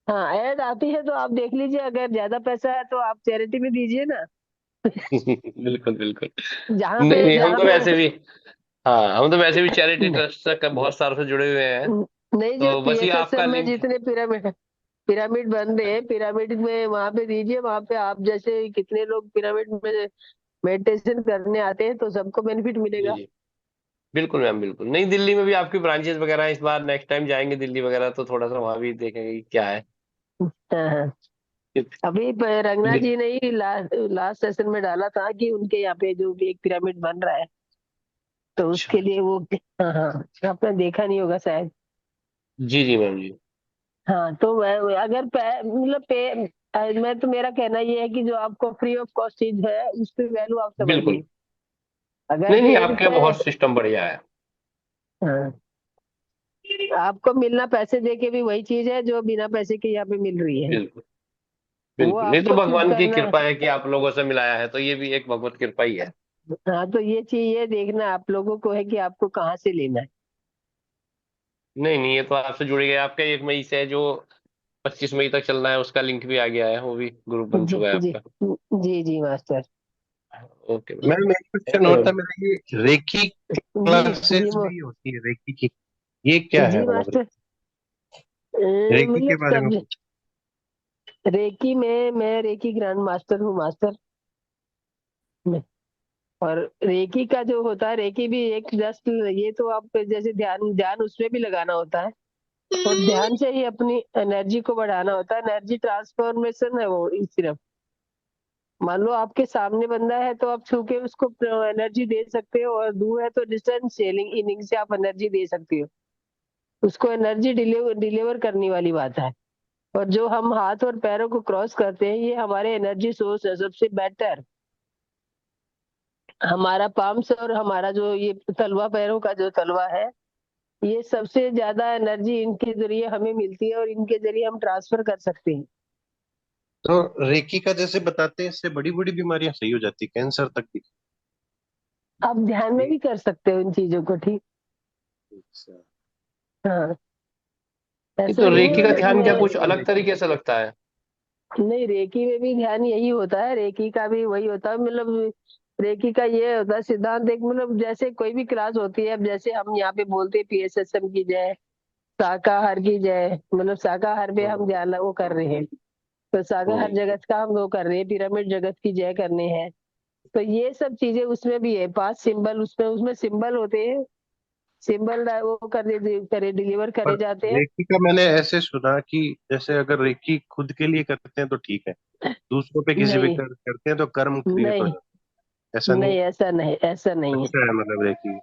हाँ, ऐड आती है तो आप देख लीजिए, अगर ज्यादा पैसा है तो आप चैरिटी में दीजिए ना। बिल्कुल बिल्कुल। जहाँ नहीं पे नहीं, हम जहाँ तो पे वैसे भी, हाँ हम तो वैसे भी चैरिटी ट्रस्ट से बहुत सालों से जुड़े हुए हैं। नहीं, जो तो बस ये आपका पीएसएसएम में लिंक। जितने पिरामिड पिरामिड बन रहे हैं, पिरामिड में वहां पे दीजिए। वहां पे आप जैसे कितने लोग पिरामिड में मेडिटेशन करने आते हैं, तो सबको बेनिफिट जी मिलेगा। जी, बिल्कुल मैम बिल्कुल। नहीं, दिल्ली में भी आपकी ब्रांचेस वगैरह हैं, इस बार नेक्स्ट टाइम जाएंगे दिल्ली वगैरह तो थोड़ा सा वहां भी देखेंगे कि क्या है। हाँ हाँ। अभी रंगनाथ जी ने ही लास्ट सेशन में डाला था कि उनके यहाँ पे जो भी एक पिरामिड बन रहा है, तो अच्छा। उसके लिए वो, हाँ हाँ, आपने देखा नहीं होगा शायद। जी जी मैम जी। हाँ, तो अगर मतलब मैं तो, मेरा कहना ये है कि जो आपको फ्री ऑफ कॉस्ट चीज है, उसकी वैल्यू आप बिल्कुल। समझिए। अगर नहीं नहीं, पेड आपका पे, बहुत सिस्टम बढ़िया है। हाँ, आपको मिलना पैसे दे के भी वही चीज है जो बिना पैसे के यहाँ पे मिल रही है। बिल्कुल वो बिल्कुल। नहीं तो आपको चूज भगवान की करना है। कृपा है कि आप लोगों से मिलाया है, तो ये भी एक भगवत कृपा ही है। हाँ, तो ये चीज ये देखना आप लोगों को है कि आपको कहाँ से लेना है। नहीं नहीं, ये तो आपसे जुड़ गया, आपका 1 मई से जो 25 मई तक चलना है उसका लिंक भी आ गया है, वो भी ग्रुप बन जी चुका है जी आपका। जी जी मास्टर। Okay ma'am. मैम एक क्वेश्चन थैंक यू और था मैम। मेरा, ये रेकी जी जी क्लासेस भी होती है रेकी की, ये क्या है जी मतलब? मास्टर। रेकी के मतलब बारे में सब, कुछ? रेकी में मैं रेकी ग्रैंड मास्टर हूँ मास्टर। और रेकी का जो होता है, रेकी भी एक जस्ट, ये तो आप जैसे ध्यान ध्यान उसमें भी लगाना होता है, और ध्यान से ही अपनी एनर्जी को बढ़ाना होता है। एनर्जी ट्रांसफॉर्मेशन है वो सिर्फ। मान लो आपके सामने बंदा है तो आप छू के उसको एनर्जी दे सकते हो, और दूर है तो डिस्टेंस शेयरिंग इनिंग से आप एनर्जी दे सकते हो। उसको एनर्जी डिलीवर करने वाली बात है। और जो हम हाथ और पैरों को क्रॉस करते हैं, ये हमारे एनर्जी सोर्स है सबसे बेटर। हमारा पाम्स और हमारा जो ये तलवा, पैरों का जो तलवा है, ये सबसे ज्यादा एनर्जी इनके जरिए हमें मिलती है, और इनके जरिए हम ट्रांसफर कर सकते हैं। तो रेकी का जैसे बताते हैं इससे बड़ी बड़ी बीमारियां सही हो जाती, कैंसर तक भी? आप ध्यान में भी कर सकते हो इन चीजों को, ठीक। अच्छा। हाँ, ये ऐसा तो नहीं रेकी है का कि ध्यान क्या मैं, कुछ अलग तरीके से लगता है? नहीं, रेकी में भी ध्यान यही होता है, रेकी का भी वही होता है। मतलब रेकी का ये होता है सिद्धांत, एक मतलब जैसे कोई भी क्लास होती है, अब जैसे हम यहाँ पे बोलते हैं PSSM की जय, शाकाहार की जय, मतलब शाकाहार पे हम ध्यान वो कर रहे हैं, तो शाकाहार जगत का हम वो कर रहे हैं, पिरामिड जगत की जय करने हैं। तो ये सब चीजें उसमें भी है, 5 सिंबल उसमें उसमें सिंबल होते हैं, सिंबल वो करे डिलीवर पर करे जाते हैं। रेकी का मैंने ऐसे सुना कि जैसे अगर रेकी खुद के लिए करते हैं तो ठीक है, दूसरों पे किसी पे नहीं, करते हैं तो कर्म क्रिएट हो नहीं, जाता है, ऐसा नहीं? नहीं, ऐसा नहीं, ऐसा नहीं है। अच्छा है मतलब रेकी।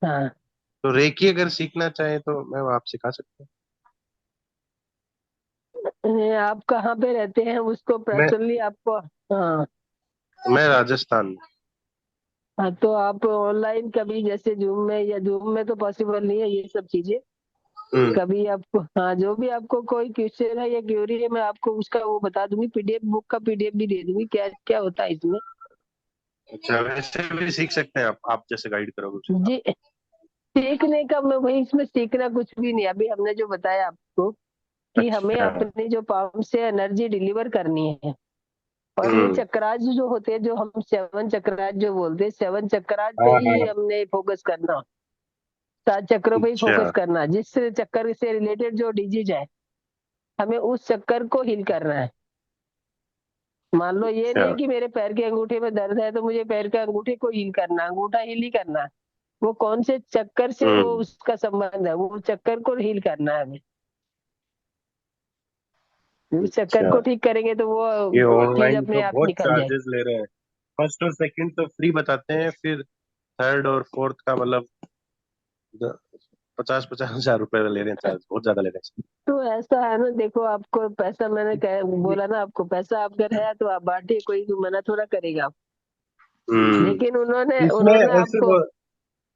हाँ, तो रेकी अगर सीखना चाहे तो मैं आप सिखा सकता आप कहाँ पे रहते हैं उसको हूँ? पर्सनली आपको? हाँ, मैं राजस्थान में। हाँ, तो आप ऑनलाइन कभी जैसे जूम में, या जूम में तो पॉसिबल नहीं है ये सब चीजें। हम्म। कभी आपको, हाँ, जो भी आपको कोई क्वेश्चन है या क्यूरी है, मैं आपको उसका वो बता दूंगी, PDF बुक का PDF भी दे दूंगी, क्या क्या होता है इसमें। अच्छा, वैसे भी सीख सकते हैं आप जैसे गाइड करोगे उसे। जी, सीखने का मैं वही, इसमें सीखना कुछ भी नहीं। अभी हमने जो बताया आपको कि हमें अच्छा। अपने जो पाम से एनर्जी डिलीवर करनी है, और ये हम्म। चक्राज जो होते हैं, जो हम 7 चक्राज जो बोलते हैं, 7 चक्राज पे हाँ ही हाँ। हमने फोकस करना, 7 चक्रों पे ही अच्छा। फोकस करना। जिस चक्कर से रिलेटेड जो डिजीज है, हमें उस चक्कर को हील करना है। मान लो ये अच्छा। नहीं कि मेरे पैर के अंगूठे में दर्द है तो मुझे पैर के अंगूठे को हील करना, अंगूठा हील ही करना है। वो कौन से चक्कर से वो हम्म। उसका संबंध है, वो चक्कर को हील करना है हमें। उस चक्कर अच्छा, को ठीक करेंगे तो ये वो चीज ऑनलाइन अपने तो आप बहुत निकल जाएगी। चार्जेस ले रहे हैं। फर्स्ट और सेकंड तो फ्री बताते हैं, फिर थर्ड और फोर्थ का मतलब 50-50 हजार रुपए ले रहे हैं चार्ज, बहुत ज्यादा ले रहे हैं। तो ऐसा है ना, देखो, आपको पैसा, मैंने बोला ना आपको, पैसा आपका है तो आप बांटिए, कोई मना थोड़ा करेगा। लेकिन उन्होंने इसमें उन्होंने आपको,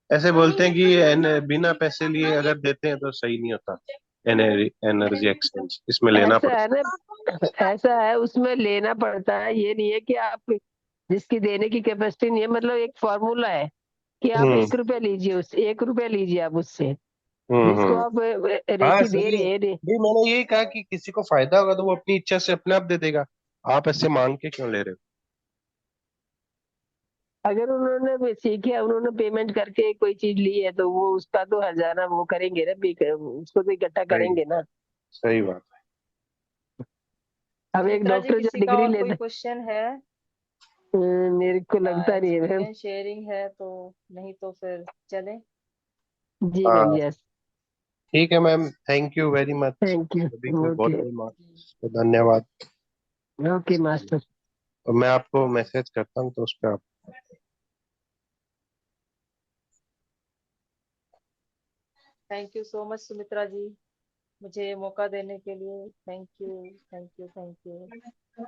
ऐसे बोलते हैं कि बिना पैसे लिए अगर देते हैं तो सही नहीं होता। एनर्जी एक्सचेंज इसमें लेना ऐसा है पड़ता ना, ऐसा है, उसमें लेना पड़ता है। ये नहीं है कि आप, जिसकी देने की कैपेसिटी नहीं है, मतलब एक फॉर्मूला है कि है। आप 1 रुपया लीजिए, उससे 1 रुपया लीजिए आप उससे, जिसको हम्म। आप हाँ रेकी दे सही है। रहे हैं। भाई मैंने यही कहा कि किसी को फायदा होगा तो वो अपनी इच्छा से अपने आप दे देगा, आप ऐसे मांग के क्यों ले रहे अगर उन्होंने भी सीखे, उन्होंने पेमेंट करके कोई चीज ली है, तो वो उसका तो हर्जाना वो करेंगे ना, उसको तो इकट्ठा हो? सही। करेंगे ना। सही बात अब एक सुमित्रा जी, डॉक्टर जो किसी का डिग्री और कोई लेते, क्वेश्चन है मेरे को या लगता नहीं है मैम। एक्सपीरियंस शेयरिंग है तो? नहीं तो फिर चलें। जी है। मैम, हाँ यस। ठीक है ma'am, thank you very much. Thank you. सभी को बहुत ओके, बहुत मार्क्स धन्यवाद। Okay master. और मैं आपको मैसेज करता हूँ तो उस पर आप। Thank you so much Sumitra ji, मुझे ये मौका देने के लिए। Thank you, thank you, thank you.